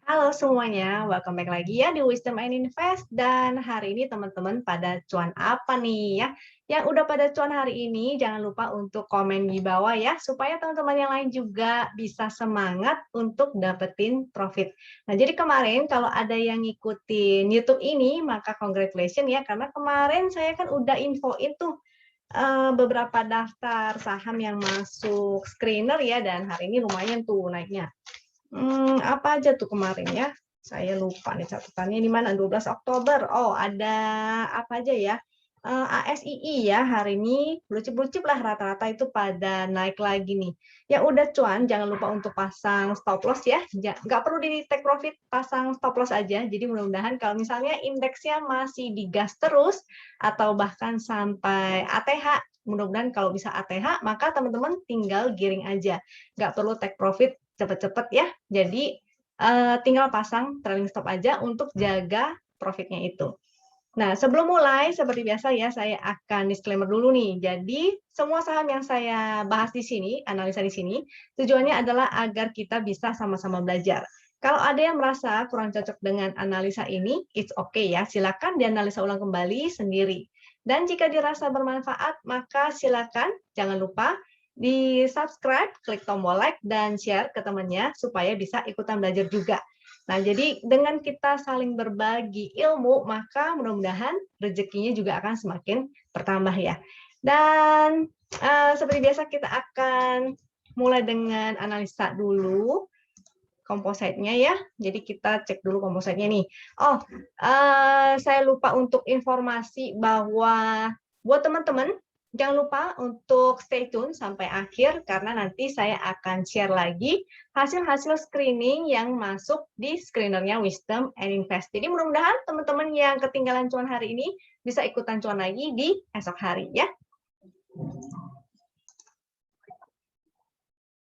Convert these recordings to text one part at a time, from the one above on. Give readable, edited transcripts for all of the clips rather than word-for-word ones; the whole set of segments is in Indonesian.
Halo semuanya, welcome back lagi ya di Wisdom and Invest. Dan hari ini teman-teman pada cuan apa nih ya? Yang udah pada cuan hari ini, jangan lupa untuk komen di bawah ya, supaya teman-teman yang lain juga bisa semangat untuk dapetin profit. Nah, jadi kemarin kalau ada yang ngikutin YouTube ini, maka congratulations ya, karena kemarin saya kan udah infoin tuh beberapa daftar saham yang masuk screener ya, dan hari ini lumayan tuh naiknya. Apa aja tuh kemarin ya? Saya lupa nih catatannya di mana, 12 Oktober. Oh, ada apa aja ya? ASII ya, hari ini blue-chip lah rata-rata itu pada naik lagi nih. Ya udah cuan, jangan lupa untuk pasang stop loss ya. Nggak perlu di take profit, pasang stop loss aja. Jadi mudah-mudahan kalau misalnya indeksnya masih digas terus, atau bahkan sampai ATH, mudah-mudahan kalau bisa ATH, maka teman-teman tinggal giring aja. Nggak perlu take profit cepet-cepet ya. Jadi tinggal pasang trailing stop aja untuk jaga profitnya itu. Nah, sebelum mulai, seperti biasa ya, saya akan disclaimer dulu nih. Jadi, semua saham yang saya bahas di sini, analisa di sini, tujuannya adalah agar kita bisa sama-sama belajar. Kalau ada yang merasa kurang cocok dengan analisa ini, it's okay ya, silakan dianalisa ulang kembali sendiri. Dan jika dirasa bermanfaat, maka silakan jangan lupa di subscribe, klik tombol like, dan share ke temannya supaya bisa ikutan belajar juga. Nah, jadi dengan kita saling berbagi ilmu, maka mudah-mudahan rezekinya juga akan semakin bertambah ya. Dan seperti biasa kita akan mulai dengan analisa dulu kompositnya ya. Jadi kita cek dulu kompositnya nih. Oh, saya lupa untuk informasi bahwa buat teman-teman jangan lupa untuk stay tune sampai akhir karena nanti saya akan share lagi hasil-hasil screening yang masuk di screenernya Wisdom and Invest. Jadi mudah-mudahan teman-teman yang ketinggalan cuan hari ini bisa ikutan cuan lagi di esok hari ya.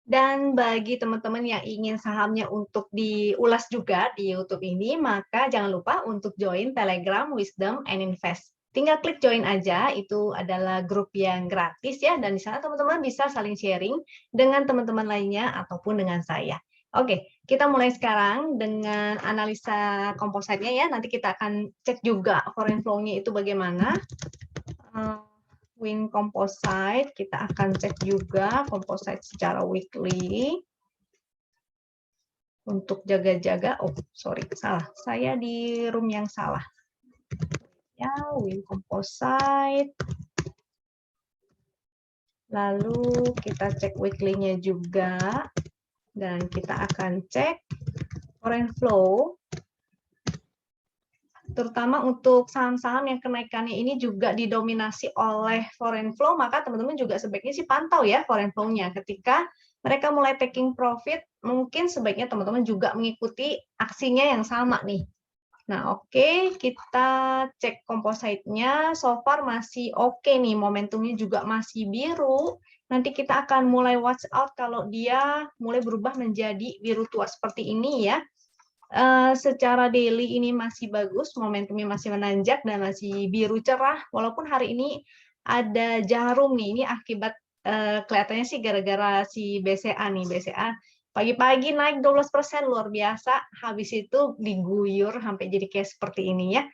Dan bagi teman-teman yang ingin sahamnya untuk diulas juga di YouTube ini, maka jangan lupa untuk join Telegram Wisdom and Invest. Tinggal klik join aja, itu adalah grup yang gratis ya, dan di sana teman-teman bisa saling sharing dengan teman-teman lainnya ataupun dengan saya. Oke, kita mulai sekarang dengan analisa kompositnya ya, nanti kita akan cek juga foreign flow-nya itu bagaimana. Win composite, kita akan cek juga composite secara weekly. Untuk jaga-jaga, oh sorry, salah. Saya di room yang salah. Ya, win composite. Lalu kita cek weekly-nya juga. Dan kita akan cek foreign flow. Terutama untuk saham-saham yang kenaikannya ini juga didominasi oleh foreign flow, maka teman-teman juga sebaiknya sih pantau ya foreign flow-nya. Ketika mereka mulai taking profit, mungkin sebaiknya teman-teman juga mengikuti aksinya yang sama nih. Nah, oke, kita cek kompositnya, so far masih oke nih, momentumnya juga masih biru. Nanti kita akan mulai watch out kalau dia mulai berubah menjadi biru tua seperti ini ya. Secara daily ini masih bagus, momentumnya masih menanjak dan masih biru cerah, walaupun hari ini ada jarum nih, ini akibat kelihatannya sih gara-gara si BCA nih, BCA pagi-pagi naik 12%, luar biasa, habis itu diguyur sampai jadi kayak seperti ini ya.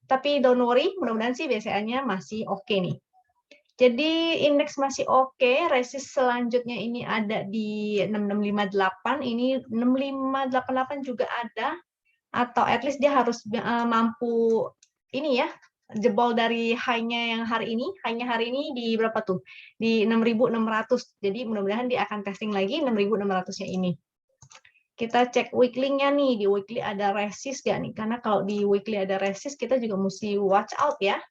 Tapi don't worry, mudah-mudahan sih BCA-nya masih oke nih. Jadi indeks masih oke, resist selanjutnya ini ada di 6658, ini 6588 juga ada, atau at least dia harus mampu ini ya, jebol dari high-nya yang hari ini, high-nya hari ini di berapa tuh? Di 6.600. Jadi mudah-mudahan dia akan testing lagi 6.600-nya ini. Kita cek weekly-nya nih, di weekly ada resist gak nih? Karena kalau di weekly ada resist, kita juga mesti watch out ya.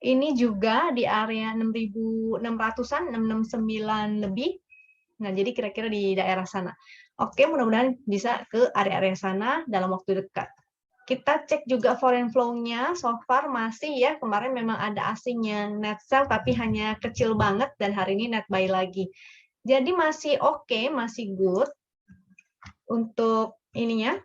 Ini juga di area 6.600-an, 669 lebih. Nah, jadi kira-kira di daerah sana. Oke, mudah-mudahan bisa ke area-area sana dalam waktu dekat. Kita cek juga foreign flow-nya, so far masih ya, kemarin memang ada asing yang net sell, tapi hanya kecil banget, dan hari ini net buy lagi. Jadi masih oke, masih good untuk ininya.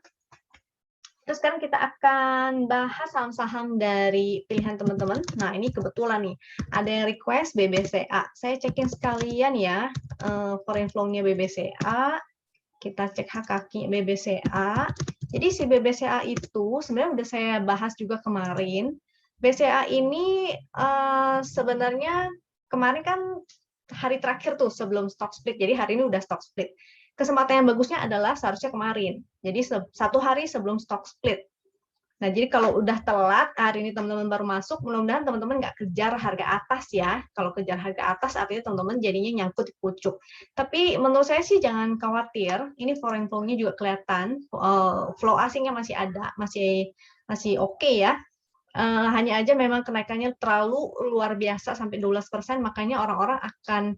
Terus sekarang kita akan bahas saham-saham dari pilihan teman-teman. Nah, ini kebetulan nih, ada yang request BBCA. Saya cekin sekalian ya, foreign flow-nya BBCA. Kita cek hak kaki BBCA. Jadi si BBCA itu sebenarnya udah saya bahas juga kemarin. BCA ini sebenarnya kemarin kan hari terakhir tuh sebelum stock split. Jadi hari ini udah stock split. Kesempatan yang bagusnya adalah seharusnya kemarin. Jadi 1 hari sebelum stock split. Nah, jadi kalau udah telat, hari ini teman-teman baru masuk, mudah-mudahan teman-teman nggak kejar harga atas ya. Kalau kejar harga atas, artinya teman-teman jadinya nyangkut di pucuk. Tapi menurut saya sih jangan khawatir, ini foreign flow-nya juga kelihatan, flow asingnya masih ada, masih oke ya. Hanya aja memang kenaikannya terlalu luar biasa sampai 12%, makanya orang-orang akan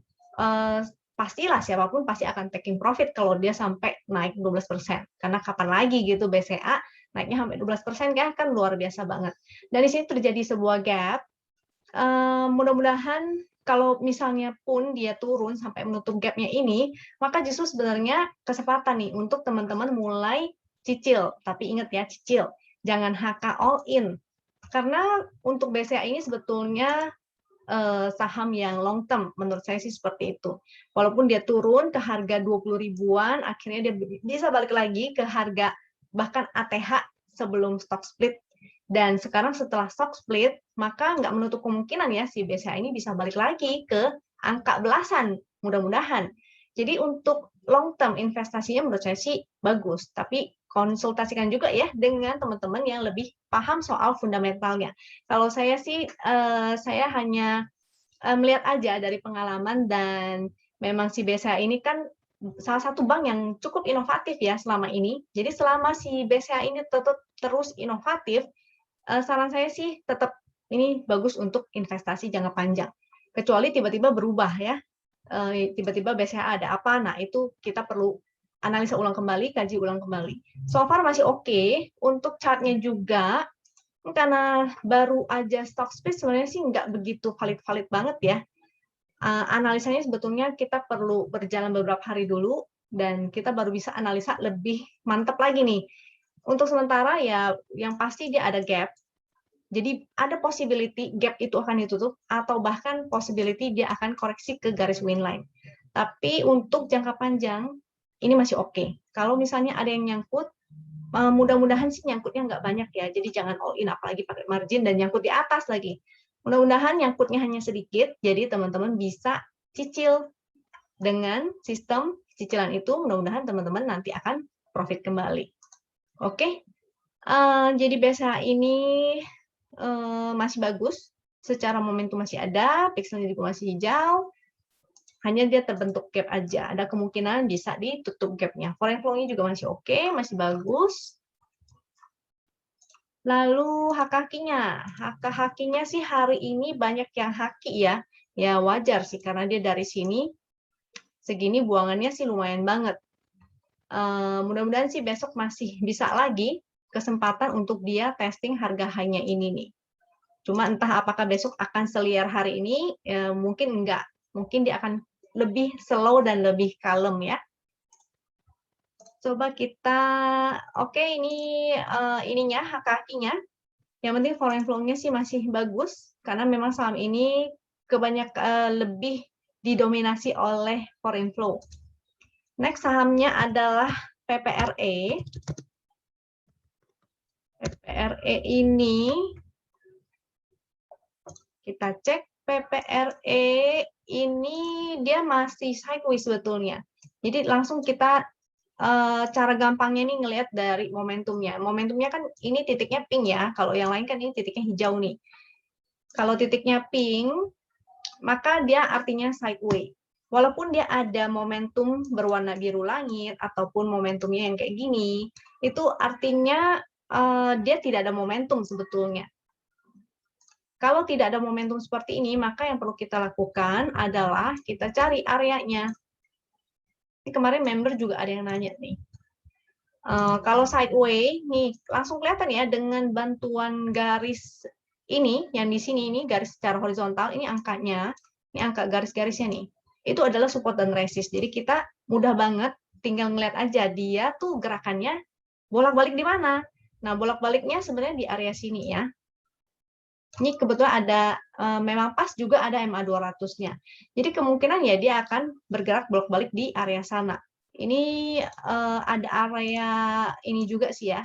pastilah siapapun pasti akan taking profit kalau dia sampai naik 12%. Karena kapan lagi gitu BCA naiknya sampai 12% kan luar biasa banget. Dan di sini terjadi sebuah gap. Mudah-mudahan kalau misalnya pun dia turun sampai menutup gapnya ini, maka justru sebenarnya kesempatan nih untuk teman-teman mulai cicil. Tapi ingat ya, cicil. Jangan HK all in. Karena untuk BCA ini sebetulnya saham yang long term, menurut saya sih seperti itu. Walaupun dia turun ke harga 20 ribuan, akhirnya dia bisa balik lagi ke harga bahkan ATH sebelum stock split. Dan sekarang setelah stock split, maka nggak menutup kemungkinan ya si BCA ini bisa balik lagi ke angka belasan, mudah-mudahan. Jadi untuk long term investasinya menurut saya sih bagus, tapi konsultasikan juga ya dengan teman-teman yang lebih paham soal fundamentalnya. Kalau saya sih, saya hanya melihat aja dari pengalaman, dan memang si BCA ini kan salah satu bank yang cukup inovatif ya selama ini. Jadi selama si BCA ini tetap terus inovatif, saran saya sih tetap ini bagus untuk investasi jangka panjang. Kecuali tiba-tiba berubah ya, tiba-tiba BCA ada apa, nah itu kita perlu analisa ulang kembali, kaji ulang kembali. So far masih oke. Untuk chartnya juga, karena baru aja stock split sebenarnya sih nggak begitu valid-valid banget ya. Analisanya sebetulnya kita perlu berjalan beberapa hari dulu, dan kita baru bisa analisa lebih mantap lagi nih. Untuk sementara ya yang pasti dia ada gap. Jadi ada possibility gap itu akan ditutup, atau bahkan possibility dia akan koreksi ke garis winline. Tapi untuk jangka panjang ini masih oke. Kalau misalnya ada yang nyangkut, mudah-mudahan sih nyangkutnya nggak banyak ya. Jadi jangan all in, apalagi pakai margin dan nyangkut di atas lagi. Mudah-mudahan nyangkutnya hanya sedikit, jadi teman-teman bisa cicil. Dengan sistem cicilan itu, mudah-mudahan teman-teman nanti akan profit kembali. Oke, jadi BCA ini masih bagus, secara momentum masih ada, pixelnya juga masih hijau, hanya dia terbentuk gap aja. Ada kemungkinan bisa ditutup gapnya. Foreign flow-nya juga masih oke, masih bagus. Lalu hak kakinya. Hak kakinya sih hari ini banyak yang haki ya. Ya wajar sih, karena dia dari sini segini buangannya sih lumayan banget. Mudah-mudahan sih besok masih bisa lagi kesempatan untuk dia testing harga high-nya ini nih. Cuma entah apakah besok akan seliar hari ini, mungkin enggak. Mungkin dia akan lebih slow dan lebih kalem ya. Coba kita, oke, ini ininya, hak kakinya. Yang penting foreign flow-nya sih masih bagus, karena memang saham ini kebanyakan lebih didominasi oleh foreign flow. Next sahamnya adalah PPRE. PPRE ini, kita cek PPRE ini dia masih sideways sebetulnya. Jadi langsung kita cara gampangnya nih ngelihat dari momentumnya. Momentumnya kan ini titiknya pink ya, kalau yang lain kan ini titiknya hijau nih. Kalau titiknya pink, maka dia artinya sideways. Walaupun dia ada momentum berwarna biru langit, ataupun momentumnya yang kayak gini, itu artinya dia tidak ada momentum sebetulnya. Kalau tidak ada momentum seperti ini, maka yang perlu kita lakukan adalah kita cari areanya. Ini kemarin member juga ada yang nanya nih. Kalau sideways, nih langsung kelihatan ya dengan bantuan garis ini, yang di sini ini garis secara horizontal, ini angkanya, ini angka garis-garisnya nih. Itu adalah support dan resist. Jadi kita mudah banget tinggal ngeliat aja dia tuh gerakannya bolak-balik di mana. Nah, bolak-baliknya sebenarnya di area sini ya. Ini kebetulan ada, memang pas juga ada MA 200-nya. Jadi kemungkinan ya dia akan bergerak bolak-balik di area sana. Ini ada area ini juga sih ya,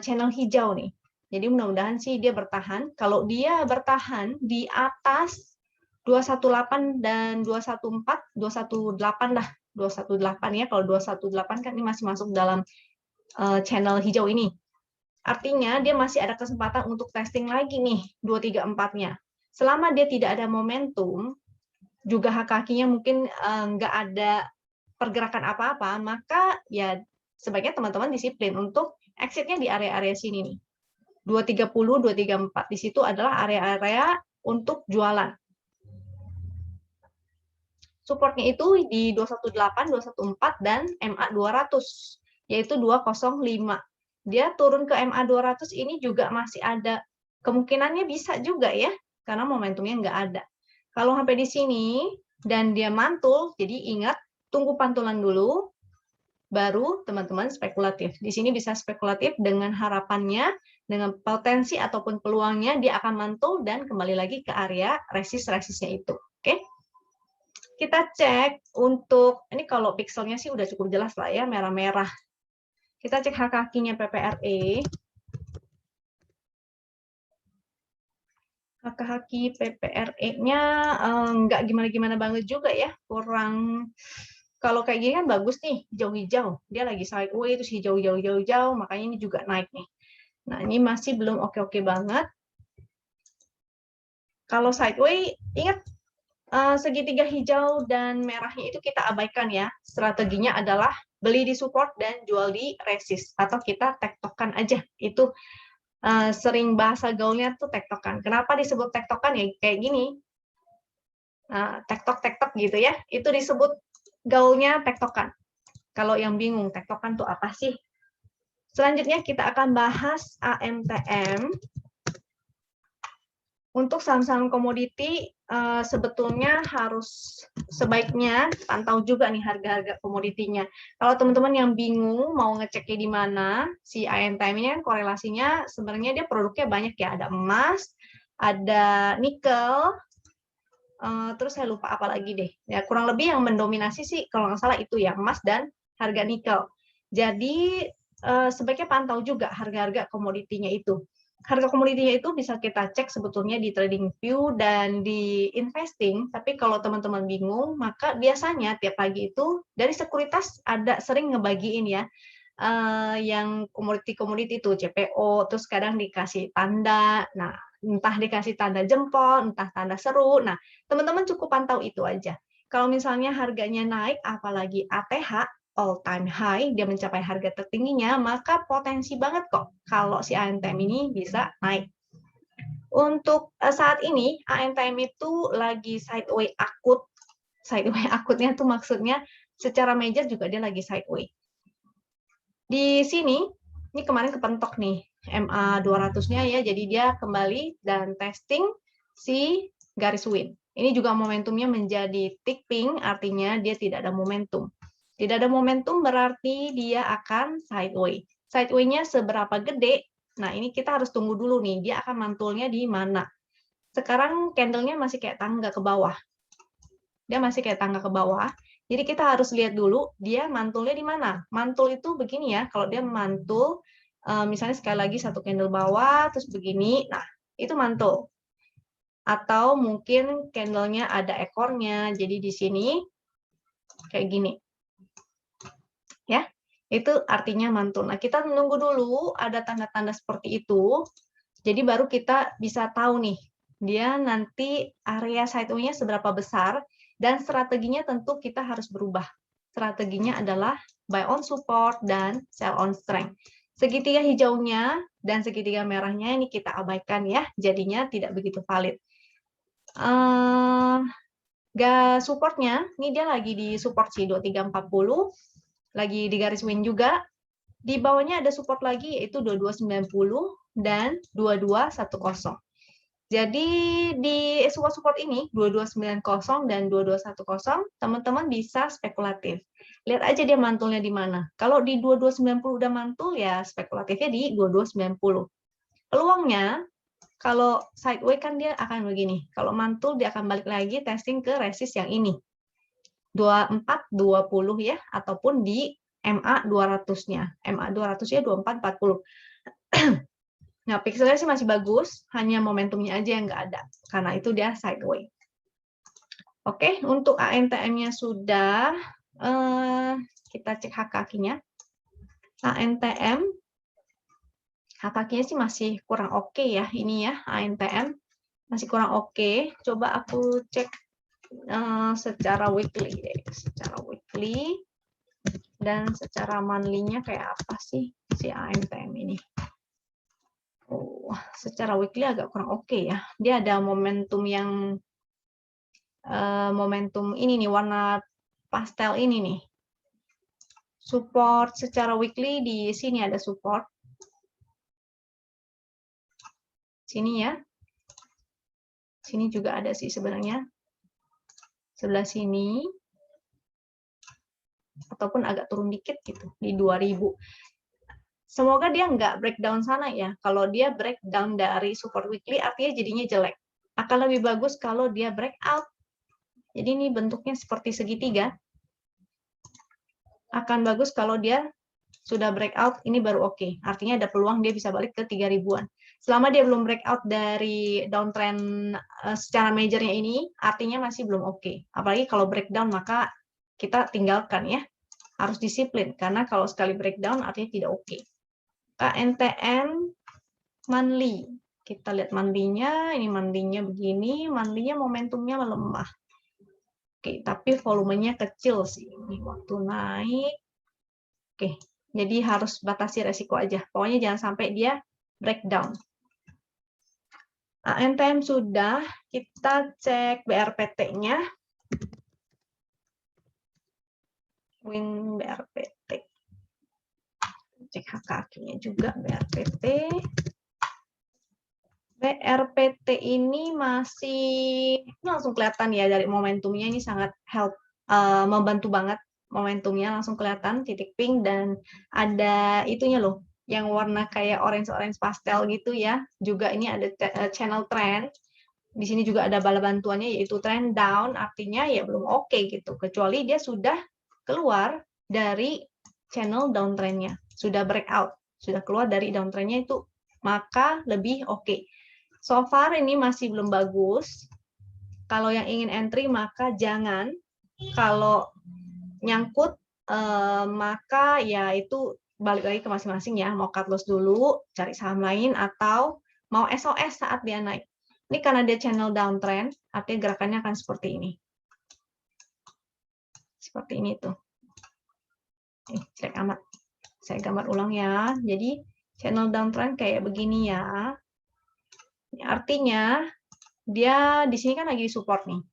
channel hijau nih. Jadi mudah-mudahan sih dia bertahan. Kalau dia bertahan di atas 218 dan 214, 218 lah, 218 ya. Kalau 218 kan ini masih masuk dalam channel hijau ini. Artinya dia masih ada kesempatan untuk testing lagi nih 234-nya. Selama dia tidak ada momentum, juga kakinya mungkin nggak ada pergerakan apa-apa, maka ya sebaiknya teman-teman disiplin untuk exit-nya di area-area sini nih. 230, 234 di situ adalah area-area untuk jualan. Supportnya itu di 218, 214 dan MA 200, yaitu 205. Dia turun ke MA 200 ini juga masih ada kemungkinannya bisa juga ya, karena momentumnya nggak ada. Kalau sampai di sini dan dia mantul, jadi ingat tunggu pantulan dulu, baru teman-teman spekulatif. Di sini bisa spekulatif dengan harapannya, dengan potensi ataupun peluangnya dia akan mantul dan kembali lagi ke area resist-resistnya itu. Oke? Kita cek untuk, ini kalau pixelnya sih udah cukup jelas lah ya, merah-merah. Kita cek hak kakinya PPRE. Hak-haki PPRE-nya nggak gimana-gimana banget juga ya, kurang. Kalau kayak gini kan bagus nih, hijau-hijau. Dia lagi sideways, terus hijau-hijau, makanya ini juga naik nih. Nah, ini masih belum oke-oke banget. Kalau sideways, ingat segitiga hijau dan merahnya itu kita abaikan ya. Strateginya adalah beli di support dan jual di resist. Atau kita tektokan aja. Itu sering bahasa gaulnya tuh tektokan. Kenapa disebut tektokan ya? Kayak gini. Tektok-tektok gitu ya. Itu disebut gaulnya tektokan. Kalau yang bingung, tektokan tuh apa sih? Selanjutnya kita akan bahas AMTM. Untuk saham-saham komoditi, sebetulnya harus sebaiknya pantau juga nih harga-harga komoditinya. Kalau teman-teman yang bingung mau ngeceknya di mana, si AMTM ini kan korelasinya sebenarnya dia produknya banyak ya. Ada emas, ada nikel, terus saya lupa apa lagi deh. Ya, kurang lebih yang mendominasi sih kalau nggak salah itu ya, emas dan harga nikel. Jadi sebaiknya pantau juga harga-harga komoditinya itu. Harga komoditinya itu bisa kita cek sebetulnya di TradingView dan di investing, tapi kalau teman-teman bingung, maka biasanya tiap pagi itu dari sekuritas ada sering ngebagiin ya, yang komoditi-komoditi itu CPO, terus kadang dikasih tanda, nah entah dikasih tanda jempol, entah tanda seru, nah teman-teman cukup pantau itu aja. Kalau misalnya harganya naik, apalagi ATH, all time high, dia mencapai harga tertingginya, maka potensi banget kok kalau si AMTM ini bisa naik. Untuk saat ini, AMTM itu lagi sideways akut. Sideways akutnya tuh maksudnya secara major juga dia lagi sideways. Di sini, ini kemarin kepentok nih, MA 200-nya ya, jadi dia kembali dan testing si garis win. Ini juga momentumnya menjadi tick pink, artinya dia tidak ada momentum. Tidak ada momentum berarti dia akan sideways. Sideways-nya seberapa gede? Nah, ini kita harus tunggu dulu nih, dia akan mantulnya di mana. Sekarang candle-nya masih kayak tangga ke bawah. Dia masih kayak tangga ke bawah. Jadi kita harus lihat dulu dia mantulnya di mana. Mantul itu begini ya, kalau dia mantul, misalnya sekali lagi satu candle bawah, terus begini, nah itu mantul. Atau mungkin candle-nya ada ekornya, jadi di sini kayak gini. Ya, itu artinya mantul. Nah, kita menunggu dulu ada tanda-tanda seperti itu, jadi baru kita bisa tahu nih, dia nanti area sideways-nya seberapa besar, dan strateginya tentu kita harus berubah. Strateginya adalah buy on support dan sell on strength. Segitiga hijaunya dan segitiga merahnya ini kita abaikan ya, jadinya tidak begitu valid. Supportnya, ini dia lagi di support sih 2340, lagi di garis win juga. Di bawahnya ada support lagi yaitu 2290 dan 2210. Jadi di support ini 2290 dan 2210 teman-teman bisa spekulatif. Lihat aja dia mantulnya di mana. Kalau di 2290 udah mantul ya spekulatifnya di 2290. Peluangnya kalau sideways kan dia akan begini. Kalau mantul dia akan balik lagi testing ke resist yang ini. 2420 ya, ataupun di MA 200-nya. MA 200-nya 2440. Nah, pixelnya sih masih bagus, hanya momentumnya aja yang nggak ada, karena itu dia sideways. Oke, untuk ANTM-nya sudah, kita cek hak kakinya. ANTM, hak kakinya sih masih kurang oke ya, ini ya, ANTM. Masih kurang oke. Coba aku cek secara weekly deh. Secara weekly dan secara monthly-nya kayak apa sih si ANTM ini. Oh, secara weekly agak kurang oke ya. Dia ada momentum yang momentum ini nih, warna pastel ini nih. Support secara weekly di sini ada support. Sini ya. Sini juga ada sih sebenarnya. Sebelah sini. Ataupun agak turun dikit gitu, di 2000. Semoga dia nggak breakdown sana ya. Kalau dia breakdown dari support weekly, artinya jadinya jelek. Akan lebih bagus kalau dia breakout. Jadi ini bentuknya seperti segitiga. Akan bagus kalau dia sudah breakout, ini baru oke. Artinya ada peluang dia bisa balik ke 3000-an. Selama dia belum breakout dari downtrend secara majornya ini, artinya masih belum oke. Apalagi kalau breakdown, maka kita tinggalkan ya. Harus disiplin, karena kalau sekali breakdown artinya tidak oke. KNTM monthly. Kita lihat monthly-nya, ini monthly-nya begini, monthly-nya momentumnya melemah. Oke, tapi volumenya kecil sih. Ini waktu naik. Oke, jadi harus batasi resiko aja. Pokoknya jangan sampai dia breakdown. ANTM sudah, kita cek BRPT-nya. Win BRPT. Cek hak kakinya juga BRPT. BRPT ini masih langsung kelihatan ya dari momentumnya, ini sangat membantu banget momentumnya, langsung kelihatan titik pink dan ada itunya loh yang warna kayak orange pastel gitu ya. Juga ini ada channel trend. Di sini juga ada bala bantuannya yaitu trend down, artinya ya belum oke gitu. Kecuali dia sudah keluar dari channel downtrendnya, sudah breakout, sudah keluar dari downtrendnya itu, maka lebih oke. So far ini masih belum bagus. Kalau yang ingin entry maka jangan. Kalau nyangkut maka ya itu balik lagi ke masing-masing ya. Mau cut loss dulu, cari saham lain, atau mau SOS saat dia naik. Ini karena dia channel downtrend, artinya gerakannya akan seperti ini. Seperti ini tuh. Jelek amat. Saya gambar ulang ya. Jadi channel downtrend kayak begini ya. Artinya dia di sini kan lagi support nih.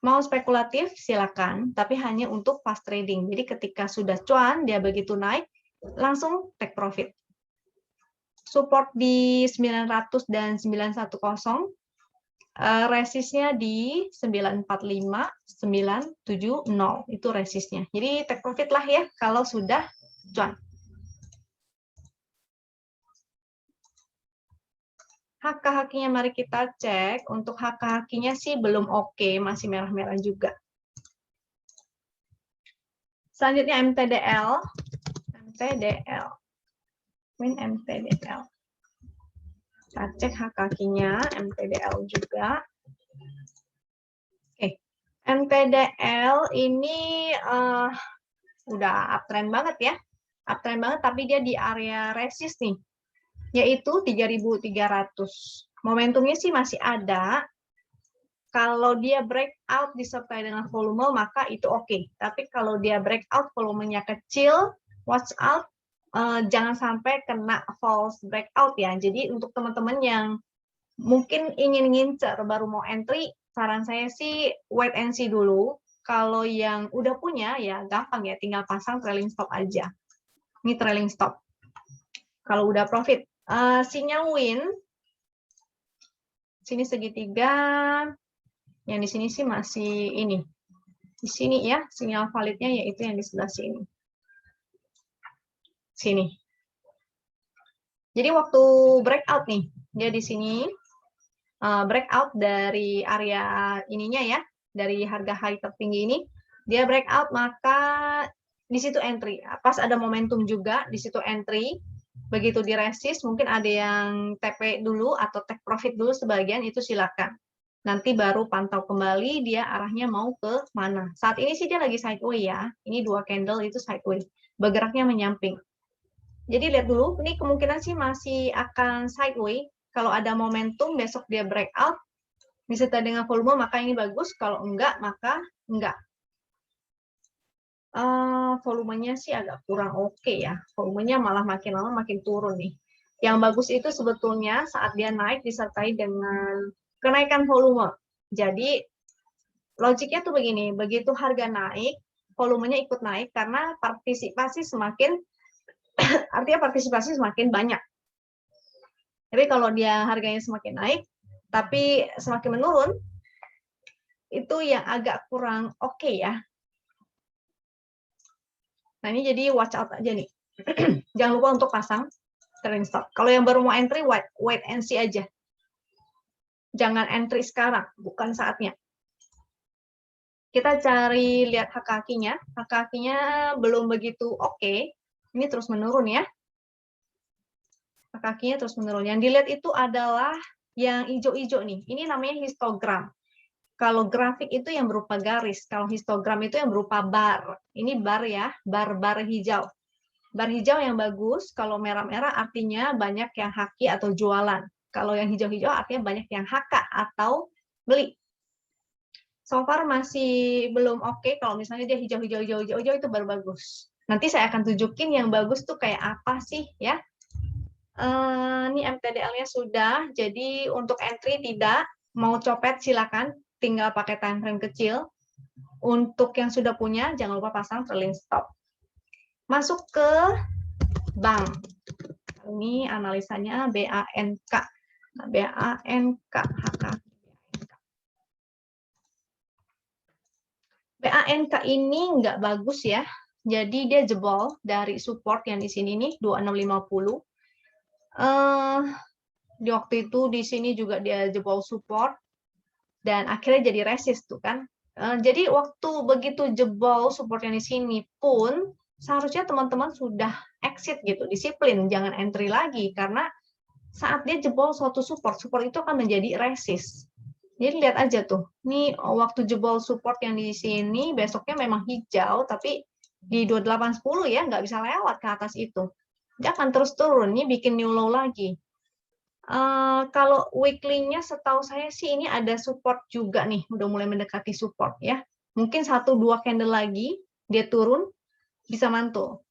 Mau spekulatif silakan, tapi hanya untuk fast trading. Jadi ketika sudah cuan dia begitu naik, langsung take profit. Support di 900 dan 910. Resistnya di 945, 970 itu resistnya. Jadi take profit lah ya kalau sudah cuan. HK-HK-nya mari kita cek. Untuk HK-HK-nya sih belum oke, masih merah-merah juga. Selanjutnya MTDL. MTDL. Win MTDL. Kita cek HK-nya, MTDL juga. Oke, MTDL ini udah uptrend banget ya. Uptrend banget, tapi dia di area resist nih, yaitu 3.300. Momentumnya sih masih ada. Kalau dia breakout disertai dengan volume, maka itu oke. Tapi kalau dia breakout volumenya kecil, watch out. Jangan sampai kena false breakout ya. Jadi untuk teman-teman yang mungkin ingin ngincer baru mau entry, saran saya sih wait and see dulu. Kalau yang udah punya ya gampang ya, tinggal pasang trailing stop aja. Ini trailing stop. Kalau udah profit, sinyal win, sini segitiga, yang di sini sih masih ini. Di sini ya, sinyal validnya yaitu yang di sebelah sini. Sini. Jadi waktu breakout nih, dia di sini breakout dari area ininya ya, dari harga high tertinggi ini, Dia breakout, maka di situ entry. Pas ada momentum juga, di situ entry. Begitu di resist, mungkin ada yang TP dulu atau take profit dulu sebagian, itu silakan. Nanti baru pantau kembali dia arahnya mau ke mana. Saat ini sih dia lagi sideways ya. Ini 2 candle itu sideways. Bergeraknya menyamping. Jadi lihat dulu, ini kemungkinan sih masih akan sideways. Kalau ada momentum, besok dia breakout, disertai dengan volume, maka ini bagus. Kalau enggak, maka enggak. Volumenya sih agak kurang oke ya. Volumenya malah makin lama makin turun nih. Yang bagus itu sebetulnya saat dia naik disertai dengan kenaikan volume. Jadi logiknya tuh begini, begitu harga naik, volumenya ikut naik karena partisipasi semakin artinya partisipasi semakin banyak. Tapi kalau dia harganya semakin naik, tapi semakin menurun, itu yang agak kurang oke ya. Nah ini jadi watch out aja nih. Jangan lupa untuk pasang trailing stop. Kalau yang baru mau entry, wait and see aja. Jangan entry sekarang, bukan saatnya. Kita cari lihat HKQ-nya. HKQ-nya belum begitu oke. Ini terus menurun ya. HKQ-nya terus menurun. Yang dilihat itu adalah yang hijau-hijau nih. Ini namanya histogram. Kalau grafik itu yang berupa garis. Kalau histogram itu yang berupa bar. Ini bar ya, bar-bar hijau. Bar hijau yang bagus, kalau merah-merah artinya banyak yang haki atau jualan. Kalau yang hijau-hijau artinya banyak yang HK atau beli. So far masih belum oke. Kalau misalnya dia hijau-hijau itu baru bagus. Nanti saya akan tunjukin yang bagus tuh kayak apa sih ya. Ini MTDL-nya sudah. Jadi untuk entry tidak. Mau copet silakan. Tinggal pakai time frame kecil. Untuk yang sudah punya, jangan lupa pasang trailing stop. Masuk ke bank. Ini analisanya BANK. BANK HK. BANK ini nggak bagus ya. Jadi dia jebol dari support yang di sini nih 2650. Di waktu itu di sini juga dia jebol support dan akhirnya jadi resist tuh kan. Jadi waktu begitu jebol support yang di sini pun seharusnya teman-teman sudah exit gitu, disiplin, jangan entry lagi karena saat dia jebol suatu support itu akan menjadi resist. Jadi lihat aja tuh, ini waktu jebol support yang di sini besoknya memang hijau, tapi di 2810 ya nggak bisa lewat ke atas itu. Dia akan terus turun, ini bikin new low lagi. Kalau weekly-nya setahu saya sih ini ada support juga nih, udah mulai mendekati support ya. Mungkin 1-2 candle lagi dia turun bisa mantul.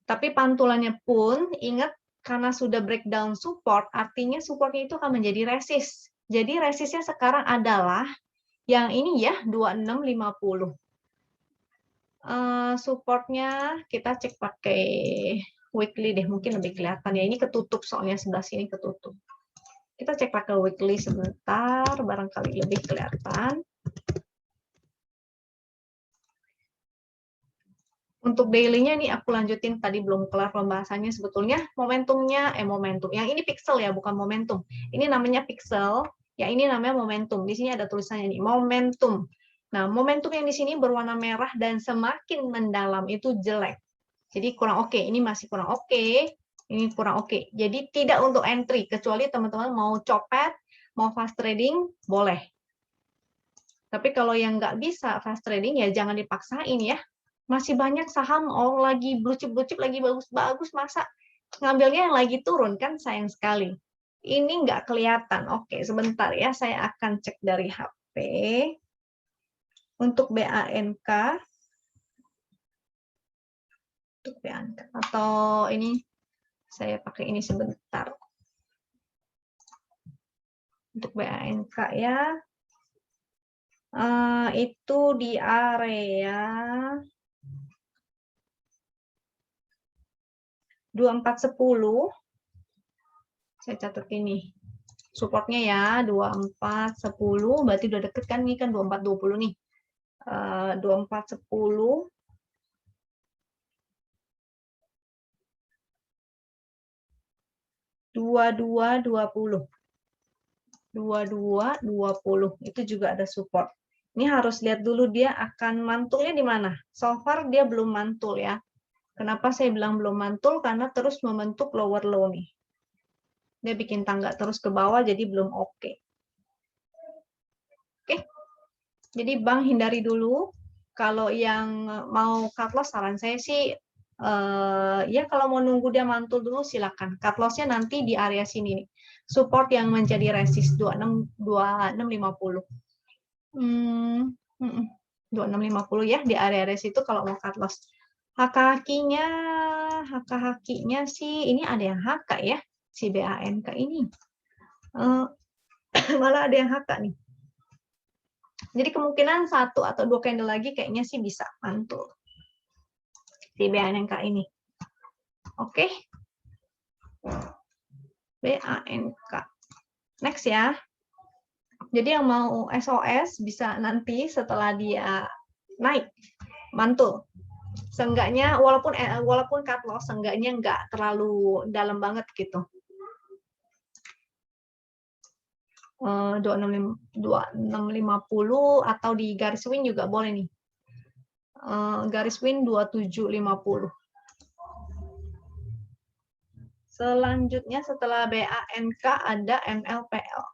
Tapi pantulannya pun ingat karena sudah breakdown support, artinya supportnya itu akan menjadi resist. Jadi resistnya sekarang adalah yang ini ya 2650. Supportnya kita cek pakai weekly deh, mungkin lebih kelihatan ya. Ini ketutup soalnya sebelah sini ketutup. Kita cek pakai weekly sebentar, barangkali lebih kelihatan. Untuk daily-nya nih aku lanjutin, tadi belum kelar pembahasannya sebetulnya. Momentumnya, momentum. Yang ini pixel ya, bukan momentum. Ini namanya pixel, ya ini namanya momentum. Di sini ada tulisannya nih, momentum. Nah, momentum yang di sini berwarna merah dan semakin mendalam itu jelek. Jadi kurang oke. Ini masih kurang oke. Ini kurang oke. Jadi tidak untuk entry, kecuali teman-teman mau copet, mau fast trading, boleh. Tapi kalau yang nggak bisa fast trading, ya jangan dipaksain ya. Masih banyak saham lagi blue chip lagi bagus-bagus, masa ngambilnya yang lagi turun, kan sayang sekali. Ini nggak kelihatan. Oke, sebentar ya, saya akan cek dari HP. Untuk BANK, atau ini saya pakai ini sebentar. Untuk BANK ya, itu di area 2410, saya catat ini supportnya ya 2410, berarti udah deket kan, ini kan 2420 nih. 2410 2220 2220 itu juga ada support. Ini harus lihat dulu dia akan mantulnya di mana. So far dia belum mantul ya. Kenapa saya bilang belum mantul? Karena terus membentuk lower low nih. Dia bikin tangga terus ke bawah, jadi belum oke. Oke, jadi Bang hindari dulu. Kalau yang mau cut loss, saran saya sih, ya kalau mau nunggu dia mantul dulu silakan. Cut loss-nya nanti di area sini nih. Support yang menjadi resist 2650. 2650 ya di area situ kalau mau cut loss. HK-hakinya sih ini ada yang HK ya, si BANK ini. Malah ada yang HK nih. Jadi kemungkinan 1 atau 2 candle lagi kayaknya sih bisa mantul si BANK ini. Oke. BANK. Next ya. Jadi yang mau SOS bisa nanti setelah dia naik mantul. Seenggaknya walaupun cut loss, seenggaknya nggak terlalu dalam banget gitu. 2650 atau di garis win juga boleh nih. Garis win 2750. Selanjutnya setelah BANK ada MLPL.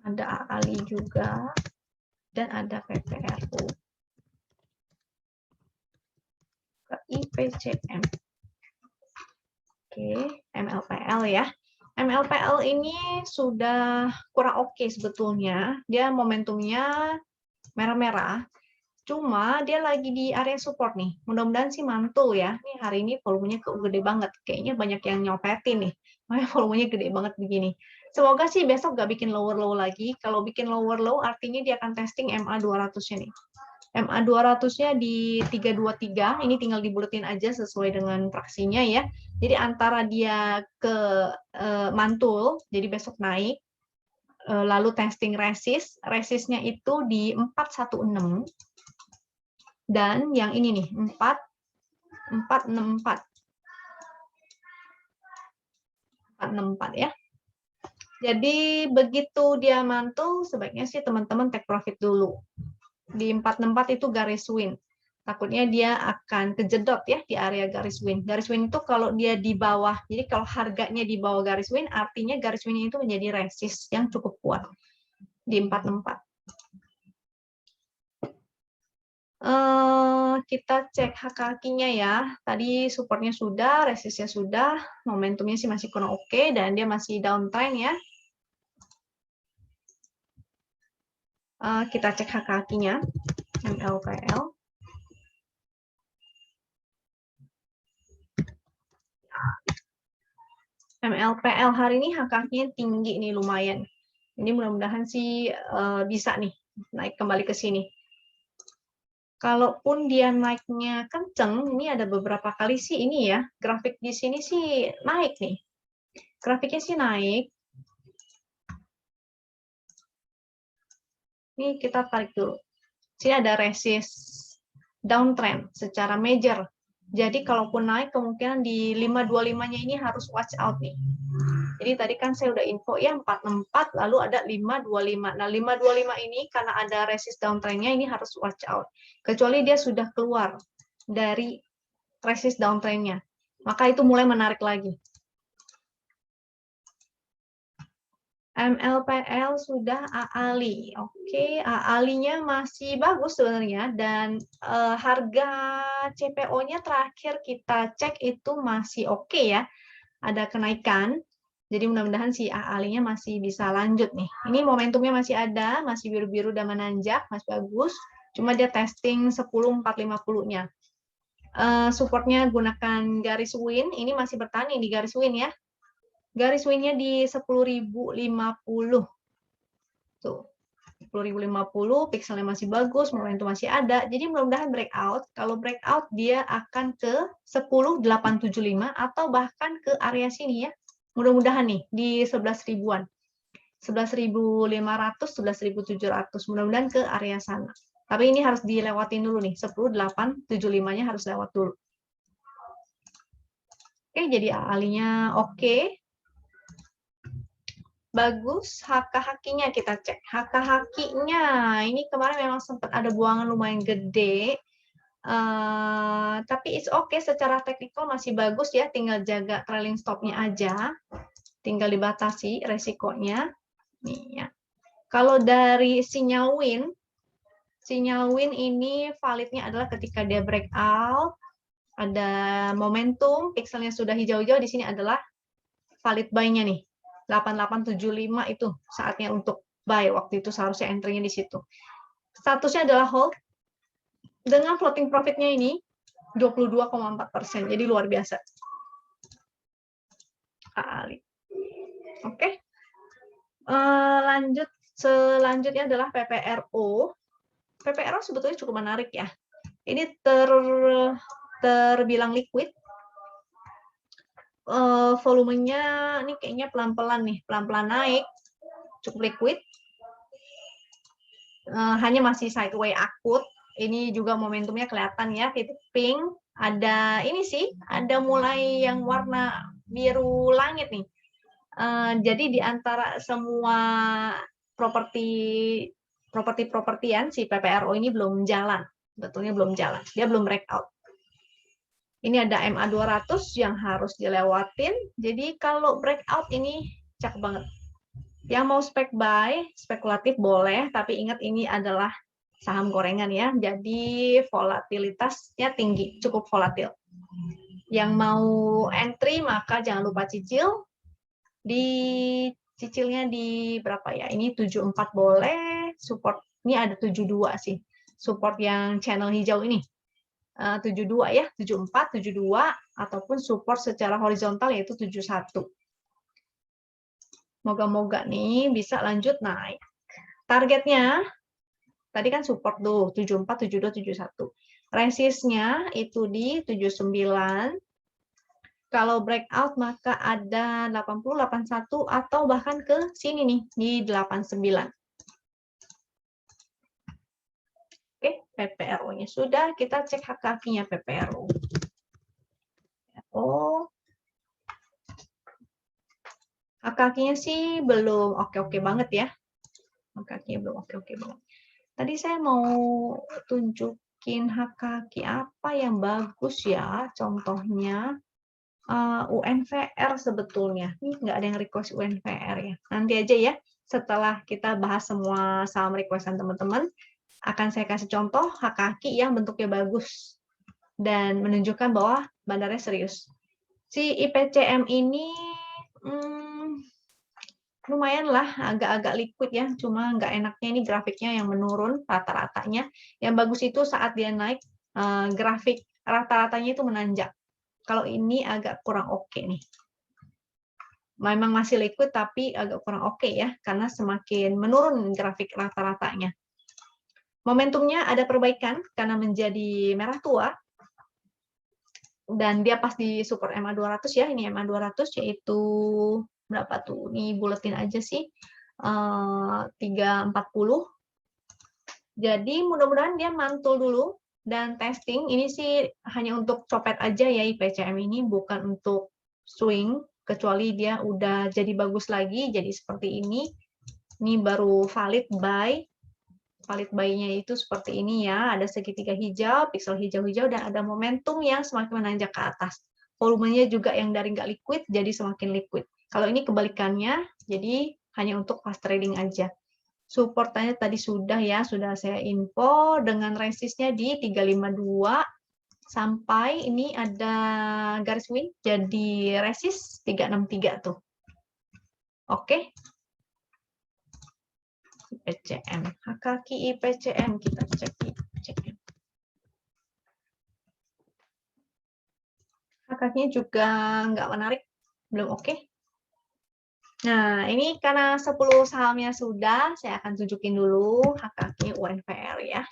Ada AALI juga dan ada PPRU. IPCM. Oke, MLPL ya. MLPL ini sudah kurang oke sebetulnya. Dia momentumnya merah-merah. Cuma dia lagi di area support nih. Mudah-mudahan sih mantul ya. Nih hari ini volumenya gede banget. Kayaknya banyak yang nyopetin nih. Makanya volumenya gede banget begini. Semoga sih besok nggak bikin lower low lagi. Kalau bikin lower low artinya dia akan testing MA 200-nya nih. MA 200-nya di 323. Ini tinggal dibuletin aja sesuai dengan fraksinya ya. Jadi antara dia ke mantul, jadi besok naik. Lalu testing resistnya itu di 416. Dan yang ini nih, 464 ya. Jadi begitu dia mantul, sebaiknya sih teman-teman take profit dulu. Di 464 itu garis win. Takutnya dia akan kejedot ya di area garis win. Garis win itu kalau dia di bawah, jadi kalau harganya di bawah garis win, artinya garis win itu menjadi resist yang cukup kuat di 464. Kita cek HK-nya ya. Tadi supportnya sudah, resistnya sudah, momentumnya sih masih kurang oke, dan dia masih downtrend ya. Kita cek HK-nya, MLPL. MLPL hari ini HK-nya tinggi nih lumayan. Ini mudah-mudahan sih bisa nih naik kembali ke sini. Kalaupun dia naiknya kenceng, ini ada beberapa kali sih ini ya, grafik di sini sih naik nih. Grafiknya sih naik. Ini kita tarik dulu. Sini ada resist downtrend secara major. Jadi kalaupun naik kemungkinan di 525-nya ini harus watch out nih. Jadi tadi kan saya udah info ya 464 lalu ada 525. Nah, 525 ini karena ada resist downtrend-nya ini harus watch out. Kecuali dia sudah keluar dari resist downtrend-nya. Maka itu mulai menarik lagi. MLPL sudah AALI. Oke, AALI-nya masih bagus sebenarnya dan harga CPO-nya terakhir kita cek itu masih oke ya. Ada kenaikan. Jadi mudah-mudahan si AALI-nya masih bisa lanjut nih. Ini momentumnya masih ada, masih biru-biru dan menanjak, masih bagus. Cuma dia testing 10.450-nya. Supportnya gunakan garis win, ini masih bertahan di garis win ya. Garis win-nya di 10.050. Tuh. 10.050, pixelnya masih bagus, momentum masih ada. Jadi mudah-mudahan breakout. Kalau breakout dia akan ke 10.875 atau bahkan ke area sini ya. Mudah-mudahan nih di 11 ribuan. 11.500, 11.700. Mudah-mudahan ke area sana. Tapi ini harus dilewatin dulu nih. 10.875-nya harus lewat dulu. Oke, jadi alinya oke. bagus. HK-HQ-nya kita cek. HK-HQ-nya ini kemarin memang sempat ada buangan lumayan gede. Tapi it's okay, secara teknikal masih bagus ya, tinggal jaga trailing stop-nya aja, tinggal dibatasi resikonya. Nih ya. Kalau dari sinyal win ini validnya adalah ketika dia breakout, ada momentum, pixelnya sudah hijau-hijau, di sini adalah valid buy-nya nih. 8875 itu saatnya untuk buy, waktu itu seharusnya entry-nya di situ. Statusnya adalah hold, dengan floating profit-nya ini 22,4%, jadi luar biasa. Oke. Lanjut, selanjutnya adalah PPRO. PPRO sebetulnya cukup menarik ya. Ini terbilang liquid. Volumenya ini kayaknya pelan-pelan nih, pelan-pelan naik, cukup liquid. Hanya masih sideways akut. Ini juga momentumnya kelihatan ya, titik pink. Ada ini sih, ada mulai yang warna biru langit nih. Jadi di antara semua properti-propertian si PPRO ini belum jalan, betulnya belum jalan, dia belum breakout. Ini ada MA 200 yang harus dilewatin. Jadi kalau breakout ini cakep banget. Yang mau spek buy, spekulatif boleh, tapi ingat ini adalah saham gorengan ya. Jadi volatilitasnya tinggi, cukup volatil. Yang mau entry maka jangan lupa cicil. Cicilnya di berapa ya? Ini 74 boleh, support ini ada 72 sih. Support yang channel hijau ini. 72 ya, 74, 72, ataupun support secara horizontal yaitu 71. Moga-moga nih bisa lanjut naik. Targetnya, tadi kan support tuh, 74, 72, 71. Resistnya itu di 79. Kalau breakout maka ada 80, 81, atau bahkan ke sini nih, di 89. Oke, PPRO-nya sudah, kita cek HK-nya PPRO. HK-nya sih belum oke-oke banget ya. HK-nya belum oke-oke banget. Tadi saya mau tunjukin HK apa yang bagus ya, contohnya UNVR sebetulnya. Ini nggak ada yang request UNVR ya. Nanti aja ya, setelah kita bahas semua saham requestan teman-teman, akan saya kasih contoh HK yang bentuknya bagus dan menunjukkan bahwa bandarnya serius. Si IPCM ini lumayan lah, agak-agak liquid ya, cuma nggak enaknya ini grafiknya yang menurun rata-ratanya. Yang bagus itu saat dia naik, grafik rata-ratanya itu menanjak. Kalau ini agak kurang oke nih. Memang masih liquid tapi agak kurang oke ya, karena semakin menurun grafik rata-ratanya. Momentumnya ada perbaikan karena menjadi merah tua. Dan dia pas di support MA 200 ya, ini MA 200 yaitu berapa tuh? Ini buletin aja sih. 340. Jadi mudah-mudahan dia mantul dulu dan testing. Ini sih hanya untuk copet aja ya IPCM ini, bukan untuk swing, kecuali dia udah jadi bagus lagi, jadi seperti ini. Ini baru valid buy. Valid buy-nya itu seperti ini ya, ada segitiga hijau, pixel hijau-hijau, dan ada momentum yang semakin menanjak ke atas. Volumenya juga yang dari nggak liquid jadi semakin liquid. Kalau ini kebalikannya, jadi hanya untuk fast trading aja. Supportnya tadi sudah ya, sudah saya info dengan resistnya di 352 sampai ini ada garis win jadi resist 363 tuh. Oke. IPCM, HK IPCM kita cek IPCM. HK-nya juga nggak menarik, belum oke. Nah, ini karena 10 sahamnya sudah, saya akan tunjukin dulu HK UNVR ya.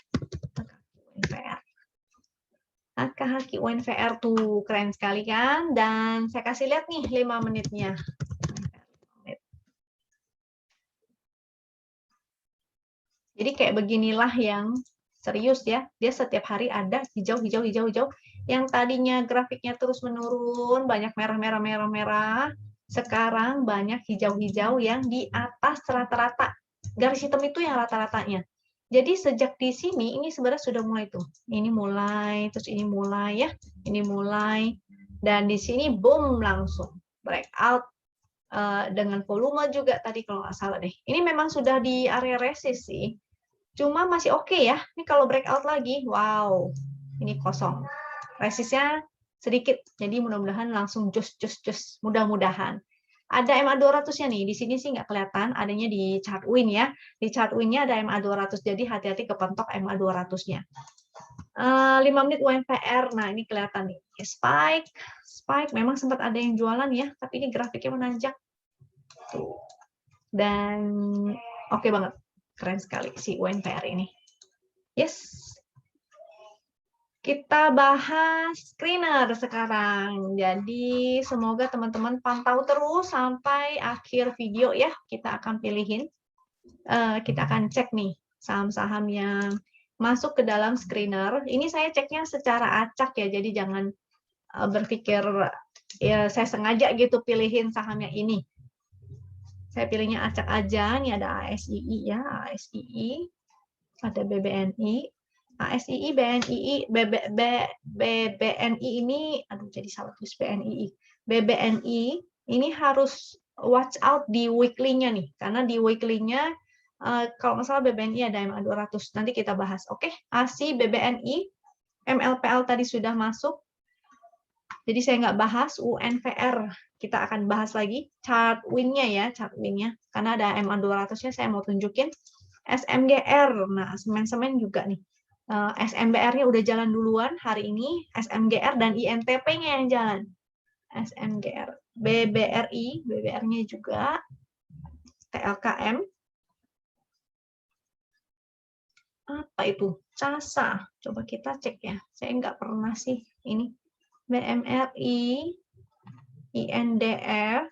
UNVR. HK UNVR tuh keren sekali kan, dan saya kasih lihat nih 5 menitnya. Jadi kayak beginilah yang serius ya. Dia setiap hari ada hijau, hijau, hijau, hijau. Yang tadinya grafiknya terus menurun, banyak merah, merah, merah, merah. Sekarang banyak hijau-hijau yang di atas rata-rata. Garis hitam itu yang rata-ratanya. Jadi sejak di sini ini sebenarnya sudah mulai tuh. Ini mulai, terus ini mulai ya. Ini mulai. Dan di sini boom langsung breakout dengan volume juga tadi kalau nggak salah deh. Ini memang sudah di area resist sih. Cuma masih oke ya. Ini kalau breakout lagi, wow. Ini kosong. Resistnya sedikit. Jadi mudah-mudahan langsung just. Mudah-mudahan. Ada MA200-nya nih. Di sini sih nggak kelihatan. Adanya di chart win ya. Di chart win-nya ada MA200. Jadi hati-hati kepentok MA200-nya. 5 menit UMPR. Nah, ini kelihatan nih. Spike. Memang sempat ada yang jualan ya. Tapi ini grafiknya menanjak. Tuh. Dan oke banget. Keren sekali si UMPR ini. Yes. Kita bahas screener sekarang. Jadi semoga teman-teman pantau terus sampai akhir video ya. Kita akan pilihin. Kita akan cek nih saham-saham yang masuk ke dalam screener. Ini saya ceknya secara acak ya. Jadi jangan berpikir ya saya sengaja gitu pilihin sahamnya ini. Saya pilihnya acak aja. Ini ada ASII ya, ASII. Ada BBNI. ASII, BNII, BBNI ini, aduh jadi salah tulis BNII. BBNI ini harus watch out di weekly-nya nih, karena di weekly-nya kalau nggak salah BBNI ada MA200, nanti kita bahas. Oke, ASI, BBNI, MLPL tadi sudah masuk, jadi saya nggak bahas. UNVR kita akan bahas lagi. Chart win-nya ya, chart win-nya, karena ada MA200-nya saya mau tunjukin. SMGR, nah semen-semen juga nih. SMBR-nya udah jalan duluan hari ini, SMGR dan INTP-nya yang jalan. SMGR, BBR-nya juga, TLKM. Apa itu? CASA. Coba kita cek ya. Saya nggak pernah sih ini. BMRI, INDF,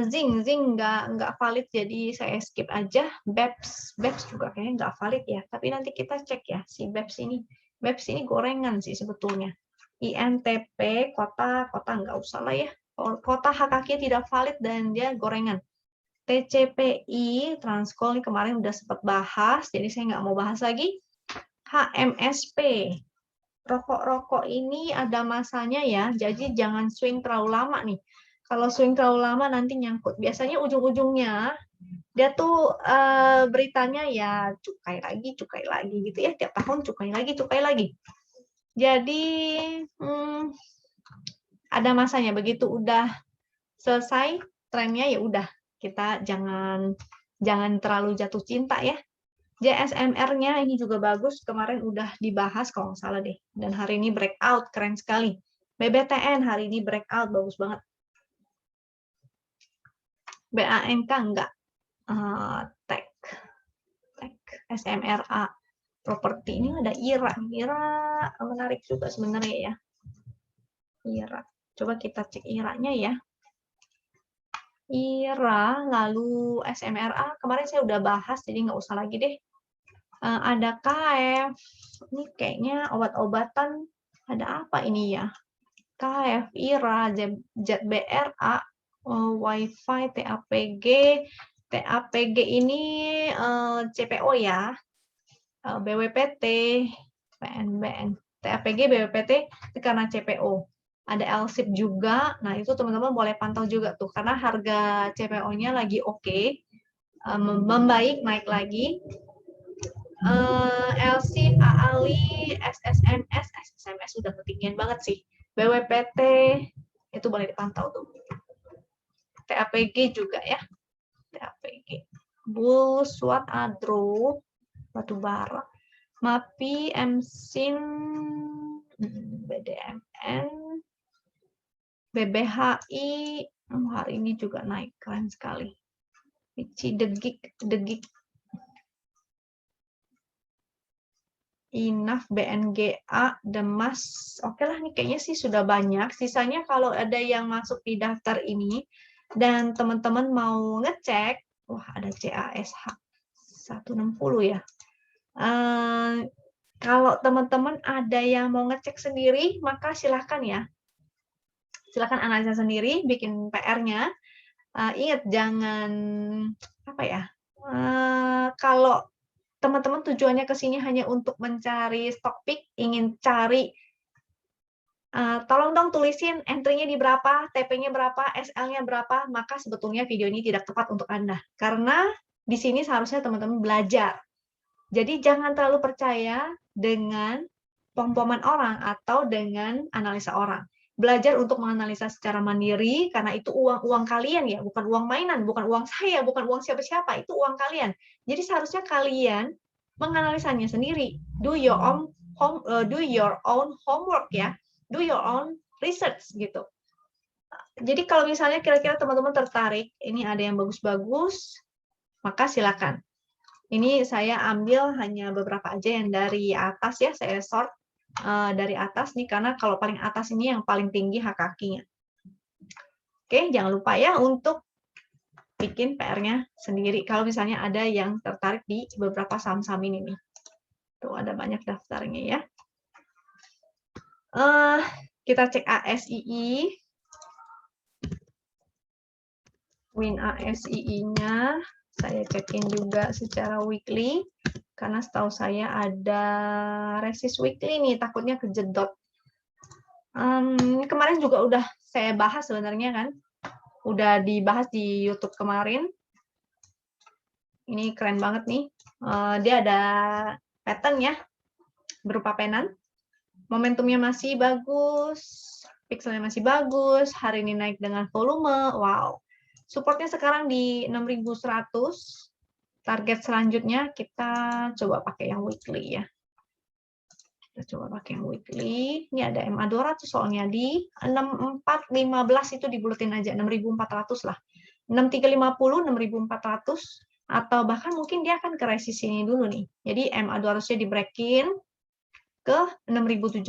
Zing nggak valid, jadi saya skip aja. BEPS juga kayaknya nggak valid ya, tapi nanti kita cek ya si BEPS ini gorengan sih sebetulnya. INTP kota nggak usah lah ya, kota HKK tidak valid dan dia gorengan. TCPI Transkol ini kemarin udah sempat bahas, jadi saya nggak mau bahas lagi. HMSP rokok ini ada masanya ya, jadi jangan swing terlalu lama nih. Kalau swing terlalu lama nanti nyangkut. Biasanya ujung-ujungnya dia tuh beritanya ya cukai lagi gitu ya. Tiap tahun cukai lagi. Jadi ada masanya. Begitu udah selesai trennya ya udah, kita jangan terlalu jatuh cinta ya. JSMR-nya ini juga bagus. Kemarin udah dibahas kalau nggak salah deh. Dan hari ini breakout, keren sekali. BBTN hari ini breakout, bagus banget. BANK enggak. Tech, SMRA, properti. Ini ada IRA. IRA menarik juga sebenarnya ya. IRA. Coba kita cek IRA-nya ya. IRA, lalu SMRA. Kemarin saya udah bahas, jadi nggak usah lagi deh. Ada KF. Ini kayaknya obat-obatan. Ada apa ini ya? KF, IRA, ZBRA, Wi-Fi, TAPG. TAPG ini CPO ya. BWPT, PNBN. TAPG, BWPT itu karena CPO. Ada LSIP juga. Nah, itu teman-teman boleh pantau juga tuh karena harga CPO-nya lagi oke. Membaik, naik lagi. LSIP, AALI, SSMS udah ketinggian banget sih. BWPT itu boleh dipantau tuh. TAPG juga ya. TAPG. Bull, SWAT, Adro, batubara. MAPI, MSIN, BDMN, BBHI, hari ini juga naik, keren sekali. Pici, Degik, Inaf, BNGA, Demas. Oke lah, ini kayaknya sih sudah banyak. Sisanya kalau ada yang masuk di daftar ini dan teman-teman mau ngecek, wah ada CASH 160 ya. Kalau teman-teman ada yang mau ngecek sendiri, maka silahkan ya. Silakan analisa sendiri, bikin PR-nya. Ingat jangan apa ya? Kalau teman-teman tujuannya ke sini hanya untuk mencari stock pick, ingin cari tolong dong tulisin entry-nya di berapa, TP-nya berapa, SL-nya berapa, maka sebetulnya video ini tidak tepat untuk Anda. Karena di sini seharusnya teman-teman belajar. Jadi jangan terlalu percaya dengan pom-poman orang atau dengan analisa orang. Belajar untuk menganalisa secara mandiri, karena itu uang kalian ya, bukan uang mainan, bukan uang saya, bukan uang siapa-siapa, itu uang kalian. Jadi seharusnya kalian menganalisanya sendiri. Do your own homework ya, do your own research gitu. Jadi kalau misalnya kira-kira teman-teman tertarik, ini ada yang bagus-bagus, maka silakan. Ini saya ambil hanya beberapa aja yang dari atas ya, saya sort dari atas nih, karena kalau paling atas ini yang paling tinggi HKQ-nya. Oke, jangan lupa ya untuk bikin PR-nya sendiri. Kalau misalnya ada yang tertarik di beberapa saham-saham ini nih. Tuh ada banyak daftarnya ya. Kita cek ASII. Win ASII-nya. Saya cekin juga secara weekly, karena setahu saya ada resist weekly nih, takutnya kejedot. Kemarin juga udah saya bahas sebenarnya kan, udah dibahas di YouTube kemarin. Ini keren banget nih, dia ada pattern ya, berupa penan. Momentumnya masih bagus, pixelnya masih bagus, hari ini naik dengan volume, wow. Supportnya sekarang di 6.100. Target selanjutnya kita coba pakai yang weekly ya. Kita coba pakai yang weekly. Ini ada MA 200 soalnya di 6415 itu dibulutin aja, 6.400 lah. 6350, 6.400 atau bahkan mungkin dia akan ke resist ini dulu nih. Jadi MA 200-nya di breakin ke 6.700.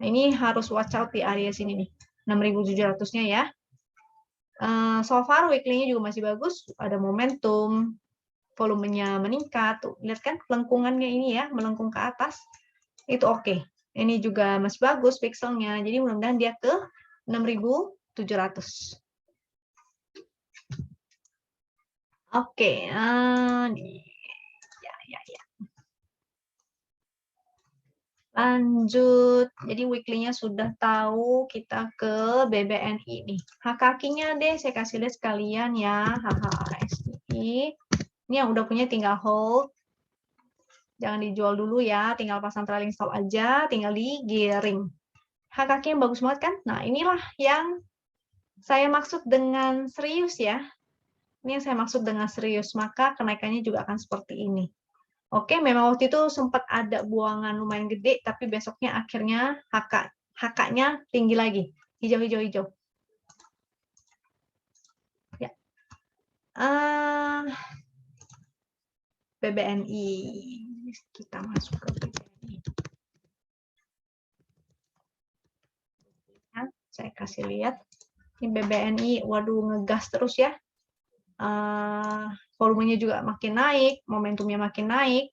Nah, ini harus watch out di area sini nih. 6.700-nya ya. So far weekly-nya juga masih bagus, ada momentum, volumenya meningkat, tuh lihat kan lengkungannya ini ya, melengkung ke atas, itu oke. Ini juga masih bagus pixelnya, jadi mudah-mudahan dia ke 6.700. Oke, ya. Lanjut, jadi weekly-nya sudah tahu, kita ke BBNI nih. HKQ-nya deh, saya kasih lihat sekalian ya, HHSI. Ini yang udah punya tinggal hold. Jangan dijual dulu ya, tinggal pasang trailing stop aja, tinggal digiring. HKQ yang bagus banget kan? Nah, inilah yang saya maksud dengan serius ya. Ini yang saya maksud dengan serius, maka kenaikannya juga akan seperti ini. Oke, memang waktu itu sempat ada buangan lumayan gede, tapi besoknya akhirnya HK-nya tinggi lagi. Hijau. Ya. BBNI. Kita masuk ke BBNI. Nah, saya kasih lihat. Ini BBNI, waduh ngegas terus ya. Volumenya juga makin naik, momentumnya makin naik.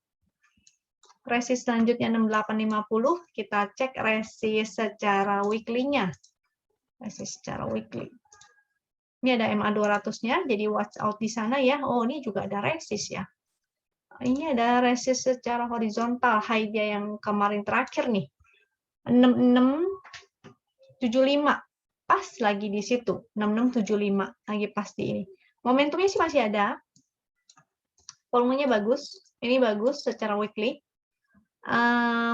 Resist selanjutnya 6850, kita cek resist secara weekly-nya. Resist secara weekly. Ini ada MA 200-nya, jadi watch out di sana ya. Oh, ini juga ada resist ya. Ini ada resist secara horizontal, high dia yang kemarin terakhir nih. 6675. Pas lagi di situ, 6675 lagi pas di ini. Momentumnya sih masih ada. Volumenya bagus. Ini bagus secara weekly.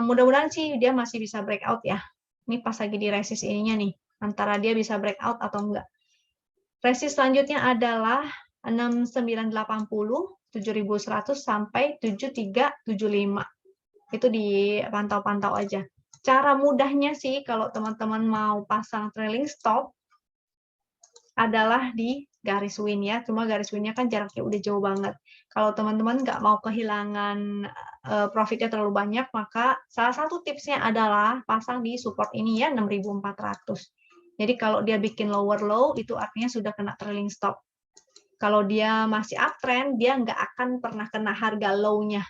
Mudah-mudahan sih dia masih bisa breakout ya. Ini pas lagi di resist ininya nih. Antara dia bisa breakout atau enggak. Resist selanjutnya adalah 6980, 7100 sampai 7375. Itu dipantau-pantau aja. Cara mudahnya sih kalau teman-teman mau pasang trailing stop adalah di garis win ya. Cuma garis winnya kan jaraknya udah jauh banget. Kalau teman-teman nggak mau kehilangan profitnya terlalu banyak, maka salah satu tipsnya adalah pasang di support ini ya, 6400. Jadi kalau dia bikin lower low, itu artinya sudah kena trailing stop. Kalau dia masih uptrend, dia nggak akan pernah kena harga low-nya.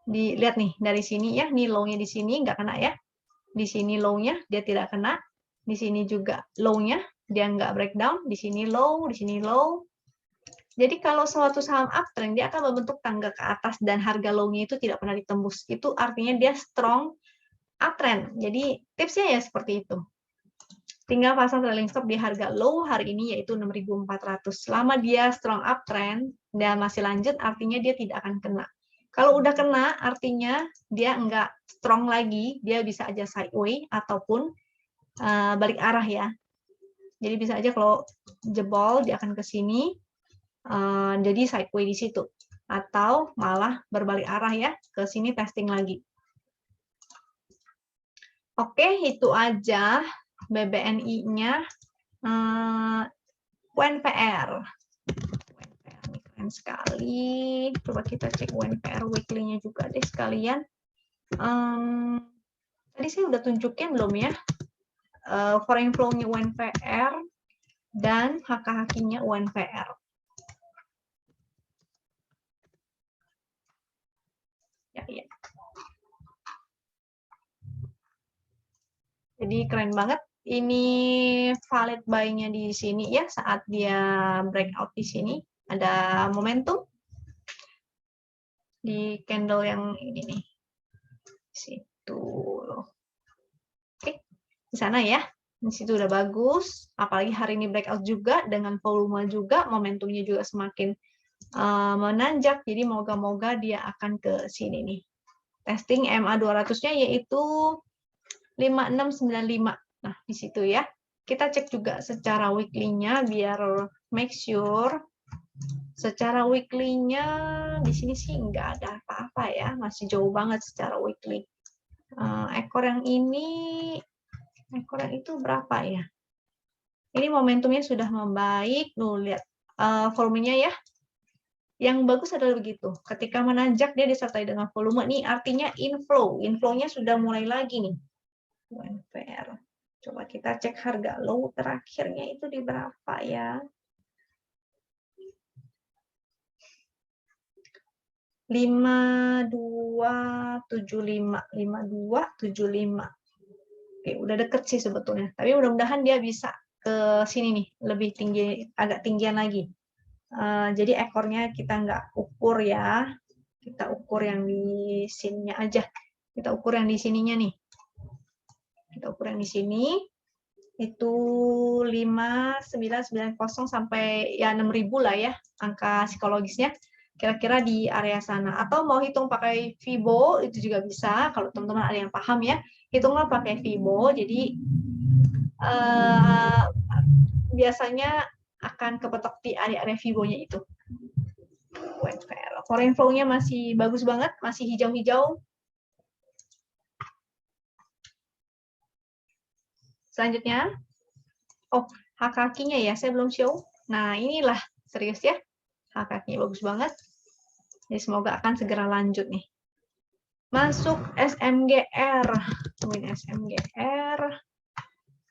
Dilihat nih, dari sini ya, nih low-nya di sini nggak kena ya. Di sini low-nya dia tidak kena. Di sini juga low-nya, dia nggak breakdown, di sini low, di sini low. Jadi kalau suatu saham uptrend, dia akan membentuk tangga ke atas dan harga low-nya itu tidak pernah ditembus. Itu artinya dia strong uptrend. Jadi tipsnya ya seperti itu. Tinggal pasang trailing stop di harga low hari ini yaitu 6.400. Selama dia strong uptrend dan masih lanjut, artinya dia tidak akan kena. Kalau udah kena, artinya dia nggak strong lagi, dia bisa aja sideways ataupun balik arah ya. Jadi bisa aja kalau jebol dia akan ke sini, jadi sideways di situ. Atau malah berbalik arah ya, ke sini testing lagi. Oke, itu aja BBNI-nya. UNPR. UNPR ini keren sekali. Coba kita cek UNPR weekly-nya juga deh sekalian. Tadi saya udah tunjukin belum ya? Foreign flow-nya UNPR dan HK-nya UNPR. Ya. Jadi keren banget. Ini valid buy-nya di sini ya saat dia breakout di sini ada momentum di candle yang ini nih. Situ. Oke, di sana ya. Di situ udah bagus. Apalagi hari ini breakout juga dengan volume juga, momentumnya juga semakin menanjak. Jadi moga-moga dia akan ke sini nih. Testing MA 200-nya yaitu 5695. Nah, di situ ya. Kita cek juga secara weekly-nya biar make sure. Secara weekly-nya di sini sih nggak ada apa-apa ya, masih jauh banget secara weekly. Ekor yang itu berapa ya? Ini momentumnya sudah membaik. Lihat volumenya ya. Yang bagus adalah begitu. Ketika menanjak dia disertai dengan volume nih, artinya inflow. Inflow-nya sudah mulai lagi nih. UNPR. Coba kita cek harga low terakhirnya itu di berapa ya? 5275. Oke, udah deket sih sebetulnya. Tapi mudah-mudahan dia bisa ke sini nih, lebih tinggi, agak tinggian lagi. Jadi ekornya kita nggak ukur ya, kita ukur yang di sininya aja. Kita ukur yang di sininya nih. Kita ukur yang di sini itu 5990 sampai ya 6000 lah ya angka psikologisnya. Kira-kira di area sana. Atau mau hitung pakai Fibo itu juga bisa. Kalau teman-teman ada yang paham ya, hitunglah pakai Fibo. Jadi biasanya akan kepetok di area Fibo-nya itu. Foreign flow-nya masih bagus banget, masih hijau-hijau. Selanjutnya, hak kakinya ya, saya belum show. Nah, inilah serius ya. Hak kakinya bagus banget. Jadi semoga akan segera lanjut nih. Masuk SMGR. Tungguin SMGR.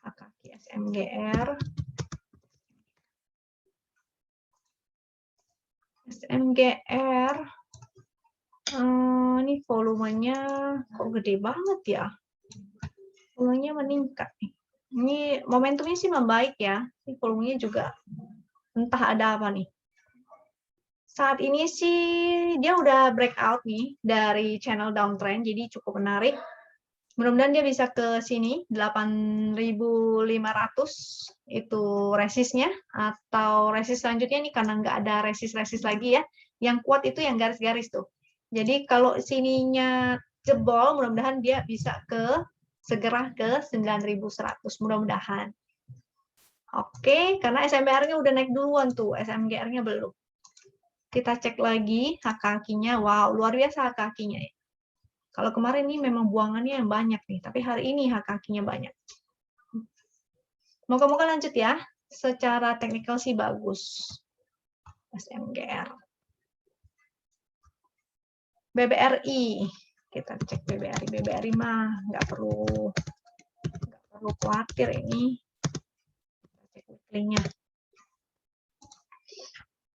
Hak kaki SMGR. SMGR. Ini volumenya kok gede banget ya. Volumenya meningkat nih. Ini momentumnya sih membaik ya. Ini volumenya juga entah ada apa nih. Saat ini sih dia udah breakout nih dari channel downtrend, jadi cukup menarik. Mudah-mudahan dia bisa ke sini 8.500 itu resistnya, atau resist selanjutnya nih karena nggak ada resist lagi ya. Yang kuat itu yang garis-garis tuh. Jadi kalau sininya jebol, mudah-mudahan dia bisa segera ke 9.100 mudah-mudahan. Oke, karena SMGR-nya udah naik duluan tuh, SMGR-nya belum. Kita cek lagi hak kakinya. Wow, luar biasa hak kakinya ya. Kalau kemarin ini memang buangannya yang banyak nih, tapi hari ini hak kakinya banyak. Moga-moga lanjut ya. Secara teknikal sih bagus. SMGR. BBRI. Kita cek BBRI. BBRI mah nggak perlu khawatir ini. Kita cek weekly-nya.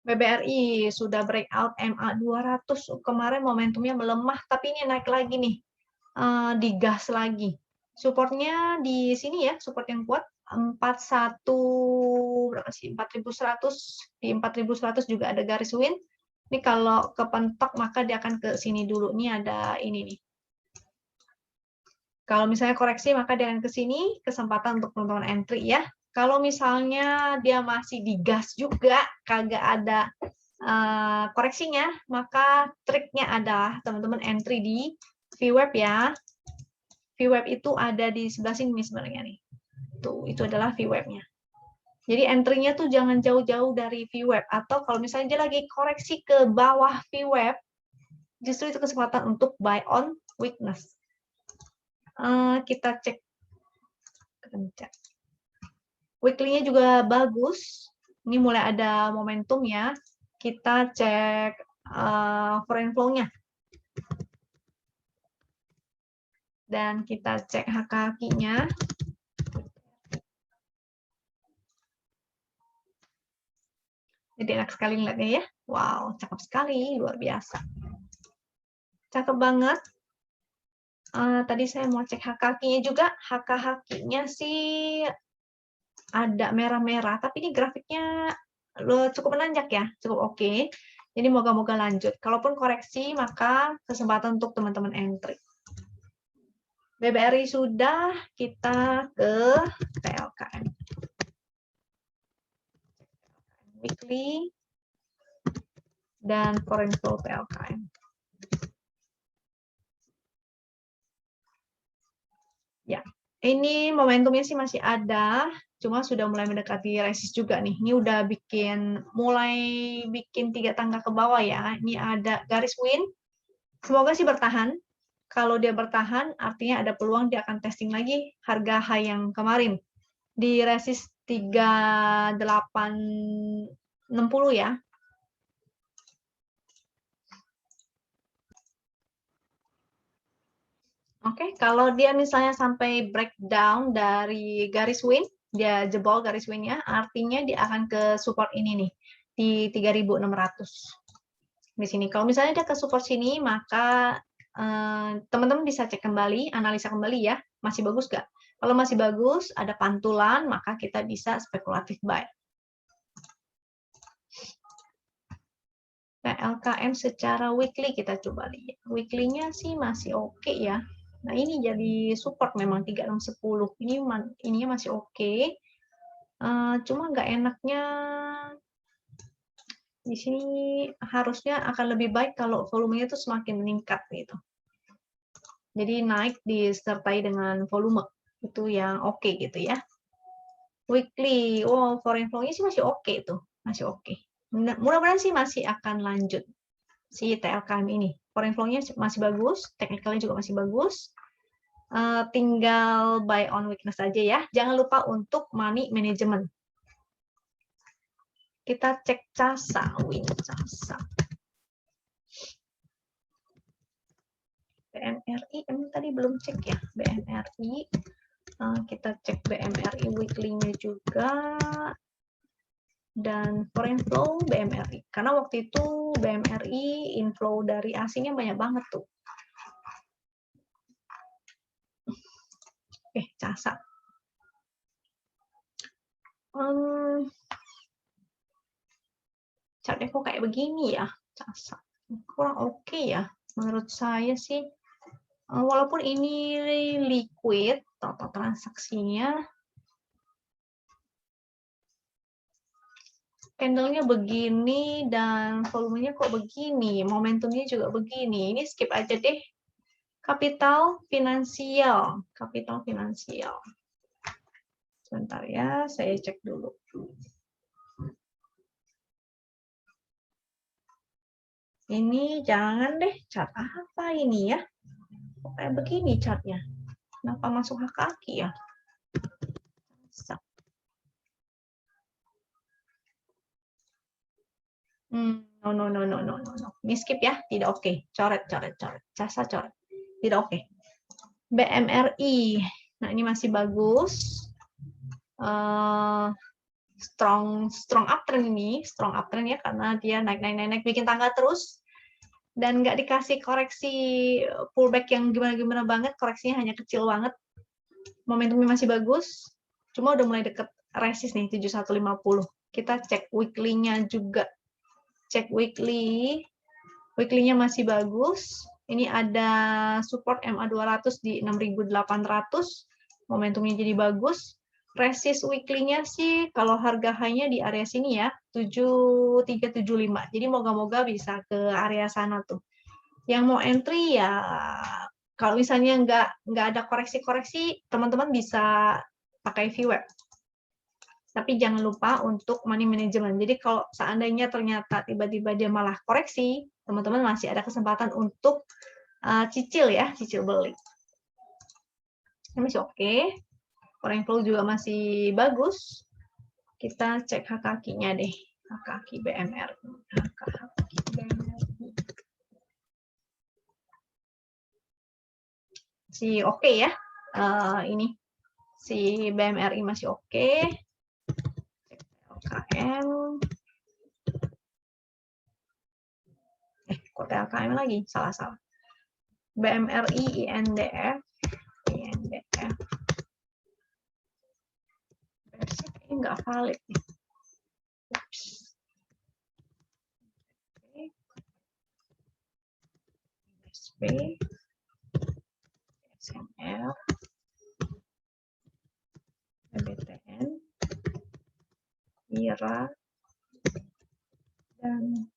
BBRI sudah breakout MA 200. Kemarin momentumnya melemah, tapi ini naik lagi nih. Digas lagi. Supportnya di sini ya, support yang kuat 41 berapa sih? 4100, di 4100 juga ada garis win. Ini kalau kepentok maka dia akan ke sini dulu. Ini ada ini nih. Kalau misalnya koreksi maka dia akan ke sini, kesempatan untuk teman-teman entry ya. Kalau misalnya dia masih digas juga, kagak ada koreksinya, maka triknya adalah teman-teman entry di VWAP ya. VWAP itu ada di sebelah sini sebenarnya nih. Tuh, itu adalah VWAP-nya. Jadi entry-nya tuh jangan jauh-jauh dari VWAP, atau kalau misalnya dia lagi koreksi ke bawah VWAP, justru itu kesempatan untuk buy on weakness. Kita cek. Weekly-nya juga bagus. Ini mulai ada momentum ya. Kita cek foreign flow-nya. Dan kita cek HKQ-nya. Jadi enak sekali ngeliatnya ya. Wow, cakep sekali, luar biasa. Cakep banget. Tadi saya mau cek HKQ-nya juga. HKQ-nya sih ada merah-merah, tapi ini grafiknya cukup menanjak ya, cukup oke. Jadi moga-moga lanjut. Kalaupun koreksi, maka kesempatan untuk teman-teman entry. BBRI sudah, kita ke TLKM. Weekly dan foreign flow TLKM. Ya, ini momentumnya sih masih ada, cuma sudah mulai mendekati resist juga nih. Ini udah mulai bikin 3 tangga ke bawah ya. Ini ada garis win. Semoga sih bertahan. Kalau dia bertahan, artinya ada peluang dia akan testing lagi harga high yang kemarin. Di resist 3860 ya. Oke, kalau dia misalnya sampai breakdown dari garis win, dia jebol garis win-nya, artinya dia akan ke support ini nih, di 3600. Di sini. Kalau misalnya dia ke support sini, maka teman-teman bisa cek kembali, analisa kembali ya, masih bagus nggak? Kalau masih bagus, ada pantulan, maka kita bisa spekulatif buy. PLKM secara weekly kita coba lihat. Weekly-nya sih masih oke ya. Nah, ini jadi support memang 3610. Ininya masih oke. Cuma nggak enaknya di sini harusnya akan lebih baik kalau volumenya itu semakin meningkat gitu. Jadi naik disertai dengan volume. Itu yang oke gitu ya. Weekly, foreign flow-nya sih masih oke tuh. Masih oke. Mudah-mudahan sih masih akan lanjut si TLKM ini. Foreign flow-nya masih bagus, technical-nya juga masih bagus. Tinggal buy on weakness aja ya. Jangan lupa untuk money management. Kita cek CASA, CASA. BMRI, emang tadi belum cek ya, BMRI. Kita cek BMRI weekly-nya juga. Dan foreign flow BMRI. Karena waktu itu BMRI inflow dari asingnya banyak banget tuh. CASA. Chartnya kok kayak begini ya, CASA. Kurang oke ya, menurut saya sih. Walaupun ini liquid, total transaksinya, candle-nya begini dan volumenya kok begini, momentumnya juga begini. Ini skip aja deh. Kapital finansial. Sebentar ya, saya cek dulu. Ini jangan deh, chart apa ini ya? Kok kayak begini chartnya? Kenapa masuk kaki ya? No. Ini skip ya, tidak oke. Coret. CASA coret. Tidak oke. BMRI. Nah, ini masih bagus. Strong uptrend ini, strong uptrend ya, karena dia naik, bikin tangga terus. Dan nggak dikasih koreksi pullback yang gimana-gimana banget, koreksinya hanya kecil banget. momentumnya masih bagus, cuma udah mulai deket resist nih 7150. Kita cek weekly-nya juga. Cek weekly-nya masih bagus. Ini ada support MA200 di 6800, momentumnya jadi bagus. Resist weekly-nya sih kalau harga high-nya di area sini ya, 7375. Jadi moga-moga bisa ke area sana tuh. Yang mau entry ya kalau misalnya nggak ada koreksi-koreksi, teman-teman bisa pakai VWAP. Tapi jangan lupa untuk money management. Jadi kalau seandainya ternyata tiba-tiba dia malah koreksi, teman-teman masih ada kesempatan untuk cicil ya, cicil beli. Ini masih oke. Foreign flow juga masih bagus. Kita cek hak kakinya deh. Hak kaki BMR. Hak kaki BMR. Si oke ya. Ini si BMRI masih oke. LKM. Kok LKM lagi? Salah. BMRI, INDF. Ini nggak valid nih. SP, SML, BTN, IRA, dan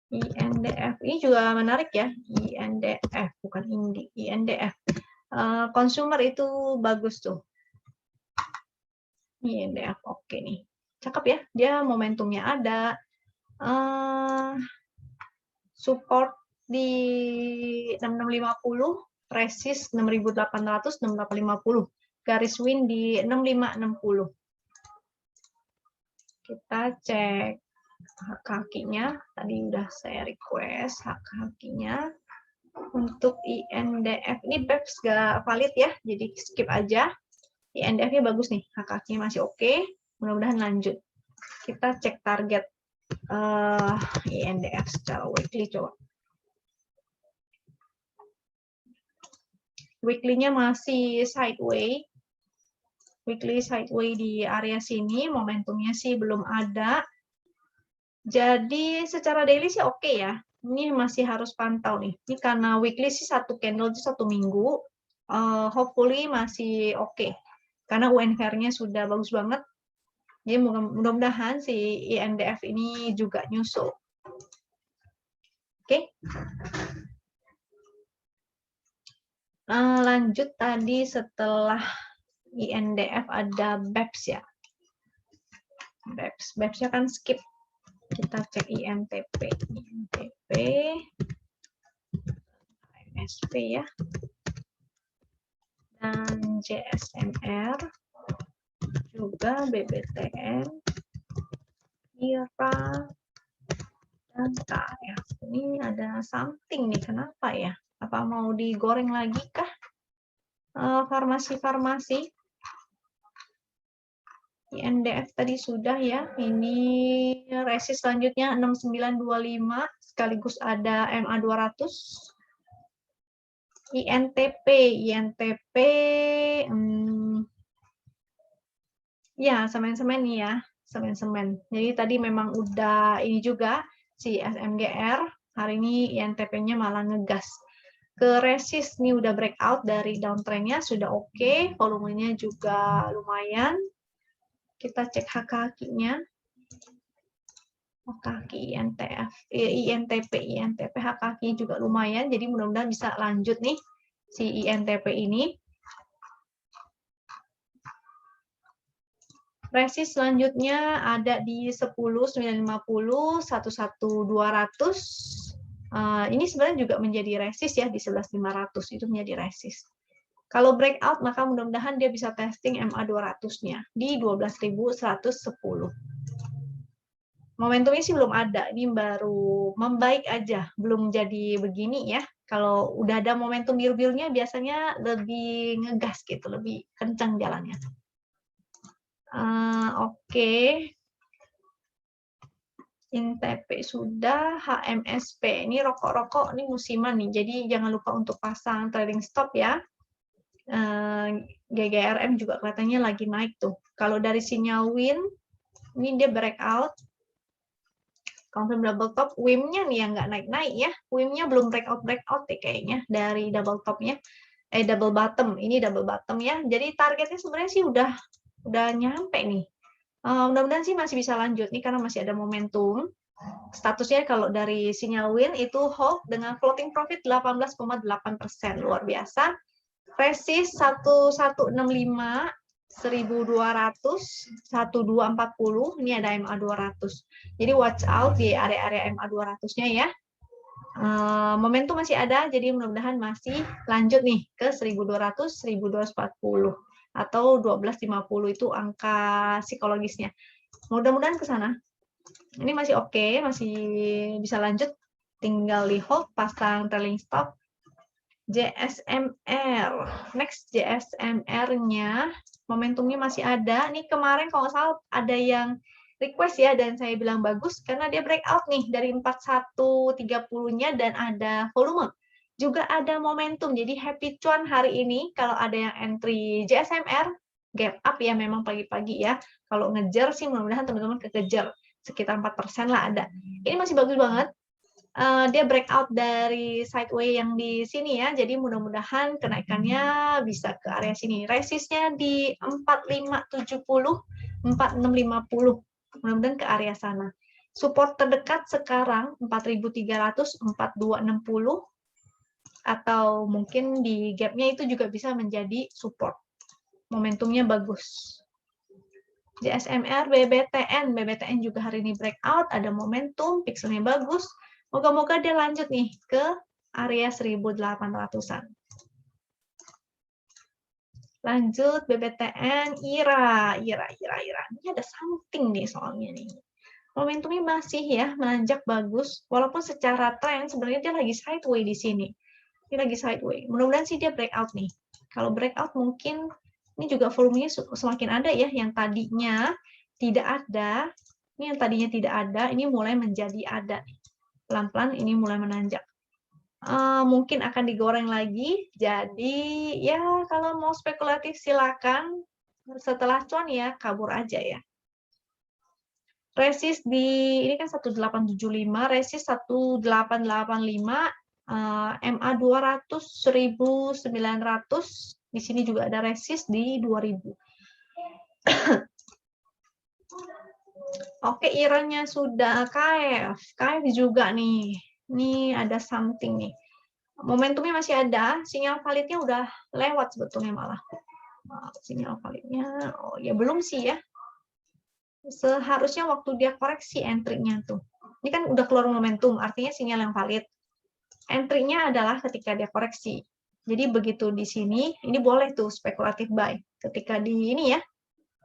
INDF. Ini juga menarik ya, INDF, bukan INDI, INDF. Consumer itu bagus tuh. INDF oke nih. Cakep ya, dia momentumnya ada. Support di 6650, resist 6800, 6850. Garis win di 6560. Kita cek hak kakinya. Tadi udah saya request hak kakinya. Untuk INDF ini BEPS gak valid ya, jadi skip aja. INDF-nya bagus nih, hak kakinya masih oke. Mudah-mudahan lanjut. Kita cek target INDF secara weekly coba. Weekly-nya masih sideways. Weekly sideways di area sini, momentumnya sih belum ada. Jadi secara daily sih oke ya. Ini masih harus pantau nih. Ini karena weekly sih satu candle itu 1 minggu. Hopefully masih oke. Karena UNVR-nya sudah bagus banget. Jadi mudah-mudahan si INDF ini juga nyusul. Oke. Lanjut tadi setelah INDF ada BEPS ya. BEPS-nya kan skip. Kita cek INTP, MSP ya. Dan JSMR, juga BBTN, IRA, dan KF. Ini ada something nih, kenapa ya? Apa mau digoreng lagi kah? Farmasi-farmasi. INDF tadi sudah ya. Ini resist selanjutnya 6925, sekaligus ada MA200. INTP ya semen-semen nih ya, semen-semen. Jadi tadi memang udah ini juga si SMGR, hari ini INTP-nya malah ngegas. Ke resist nih udah breakout dari downtrend-nya sudah oke, volumenya juga lumayan. Kita cek hak kakinya. Hak kaki INTP hak kaki juga lumayan, jadi mudah-mudahan bisa lanjut nih si INTP ini. Resist selanjutnya ada di 10.950, 11.200. Ini sebenarnya juga menjadi resist ya, di 11.500 itu menjadi resist. Kalau breakout maka mudah-mudahan dia bisa testing MA200-nya di 12.110. Momentumnya sih belum ada, ini baru membaik aja, belum jadi begini ya. Kalau udah ada momentum biru-birunya biasanya lebih ngegas gitu, lebih kencang jalannya. Oke. Intp sudah, HMSP. Ini rokok-rokok, ini musiman nih. Jadi jangan lupa untuk pasang trailing stop ya. GGRM juga kelihatannya lagi naik tuh. Kalau dari sinyal win, ini dia breakout. Confirm double top, WIM-nya nih yang nggak naik-naik ya. WIM-nya belum breakout deh kayaknya dari double top-nya. Double bottom. Ini double bottom ya. Jadi targetnya sebenarnya sih udah nyampe nih. Mudah-mudahan sih masih bisa lanjut nih karena masih ada momentum. Statusnya kalau dari sinyal win itu hold dengan floating profit 18,8%. Luar biasa. Resist 1165, 1200, 1240, ini ada MA 200. Jadi watch out di area-area MA 200-nya ya. Momentum masih ada, jadi mudah-mudahan masih lanjut nih ke 1200, 1240 atau 1250 itu angka psikologisnya. Mudah-mudahan ke sana. Ini masih oke, masih bisa lanjut. Tinggal di hold, pasang trailing stop. JSMR. Next, JSMR-nya momentumnya masih ada. Nih kemarin kalau nggak salah ada yang request ya, dan saya bilang bagus karena dia breakout nih dari 4130-nya dan ada volume. Juga ada momentum, jadi happy cuan hari ini kalau ada yang entry JSMR, gap up ya memang pagi-pagi ya. Kalau ngejar sih mudah-mudahan teman-teman kekejar, sekitar 4% lah ada. Ini masih bagus banget. Dia breakout dari sideway yang di sini ya, jadi mudah-mudahan kenaikannya bisa ke area sini. Resistnya di 4570, 4650, mudah-mudahan ke area sana. Support terdekat sekarang 4300, 4260, atau mungkin di gapnya itu juga bisa menjadi support. Momentumnya bagus. JSMR, BBTN juga hari ini breakout, ada momentum, pixelnya bagus. Moga-moga dia lanjut nih ke area 1800-an. Lanjut BBTN, IRA. Ini ada something nih soalnya nih. Momentumnya masih ya menanjak bagus, walaupun secara tren sebenarnya dia lagi sideways di sini. Ini lagi sideways. Mudah-mudahan sih dia breakout nih. Kalau breakout mungkin ini juga volumenya semakin ada ya, yang tadinya tidak ada. Ini yang tadinya tidak ada, ini mulai menjadi ada. Pelan-pelan ini mulai menanjak. Mungkin akan digoreng lagi. Jadi ya kalau mau spekulatif silakan. Setelah cuan ya kabur aja ya. Resist di ini kan 1875, resist 1885, MA 200, 1900. Di sini juga ada resist di 2000. Oke, iranya sudah KF juga nih. Ini ada something nih. Momentumnya masih ada, sinyal validnya udah lewat sebetulnya malah. Sinyal validnya, oh ya belum sih ya. Seharusnya waktu dia koreksi entry-nya tuh. Ini kan udah keluar momentum, artinya sinyal yang valid. Entry-nya adalah ketika dia koreksi. Jadi begitu di sini, ini boleh tuh spekulatif buy. Ketika di ini ya,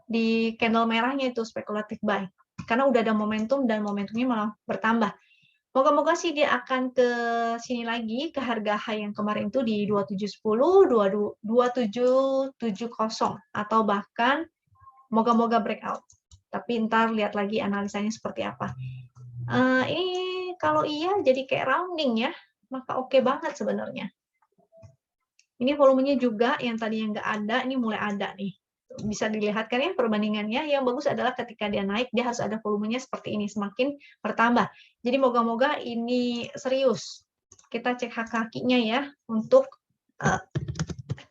di candle merahnya itu spekulatif buy. Karena udah ada momentum dan momentumnya malah bertambah. Moga-moga sih dia akan ke sini lagi, ke harga high yang kemarin itu di 2710, 2770, atau bahkan moga-moga breakout. Tapi ntar lihat lagi analisanya seperti apa. Ini kalau iya jadi kayak rounding ya, maka oke banget sebenarnya. Ini volumenya juga yang tadinya nggak ada, ini mulai ada nih. Bisa dilihat kan ya perbandingannya. Yang bagus adalah ketika dia naik, dia harus ada volumenya seperti ini, semakin bertambah. Jadi moga-moga ini serius. Kita cek hak-hakinya ya untuk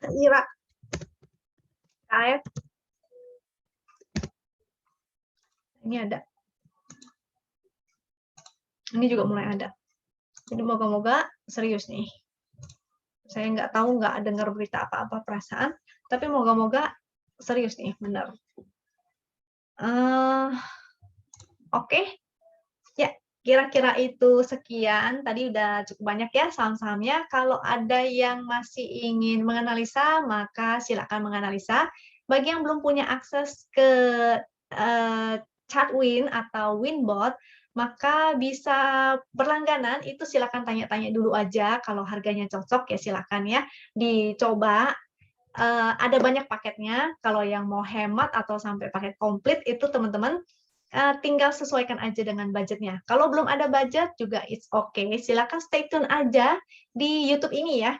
IRA. KF. Ini ada. Ini juga mulai ada. Jadi moga-moga serius nih. Saya nggak tahu, nggak dengar berita apa-apa perasaan, tapi moga-moga serius nih, benar. Oke. Ya, kira-kira itu sekian. Tadi udah cukup banyak ya saham-sahamnya. Kalau ada yang masih ingin menganalisa, maka silakan menganalisa. Bagi yang belum punya akses ke Chartwin atau Winbot, maka bisa berlangganan, itu silakan tanya-tanya dulu aja. Kalau harganya cocok ya silakan ya dicoba. Ada banyak paketnya. Kalau yang mau hemat atau sampai paket komplit itu teman-teman tinggal sesuaikan aja dengan budgetnya. Kalau belum ada budget juga it's okay, silakan stay tune aja di YouTube ini ya.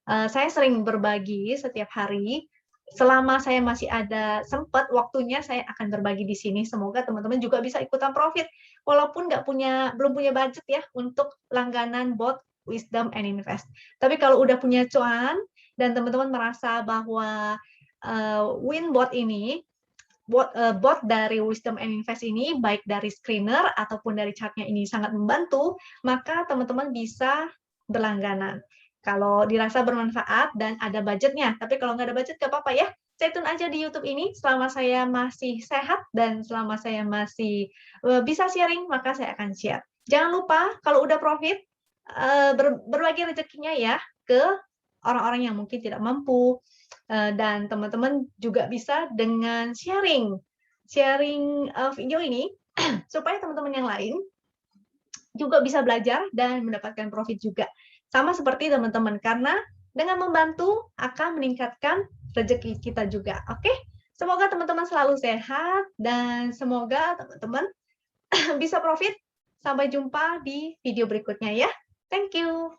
Saya sering berbagi setiap hari. Selama saya masih ada sempat waktunya, saya akan berbagi di sini. Semoga teman-teman juga bisa ikutan profit, walaupun belum punya budget ya untuk langganan bot Wisdom and Invest. Tapi kalau udah punya cuan dan teman-teman merasa bahwa Winbot ini bot dari Wisdom and Invest ini, baik dari screener ataupun dari chartnya ini sangat membantu, maka teman-teman bisa berlangganan. Kalau dirasa bermanfaat dan ada budgetnya, tapi kalau nggak ada budget nggak apa-apa ya. Stay tune aja di YouTube ini selama saya masih sehat dan selama saya masih bisa sharing, maka saya akan share. Jangan lupa kalau udah profit, berbagi rezekinya ya ke orang-orang yang mungkin tidak mampu, dan teman-teman juga bisa dengan sharing video ini supaya teman-teman yang lain juga bisa belajar dan mendapatkan profit juga. Sama seperti teman-teman, karena dengan membantu akan meningkatkan rezeki kita juga. Oke? Semoga teman-teman selalu sehat dan semoga teman-teman bisa profit. Sampai jumpa di video berikutnya ya. Thank you.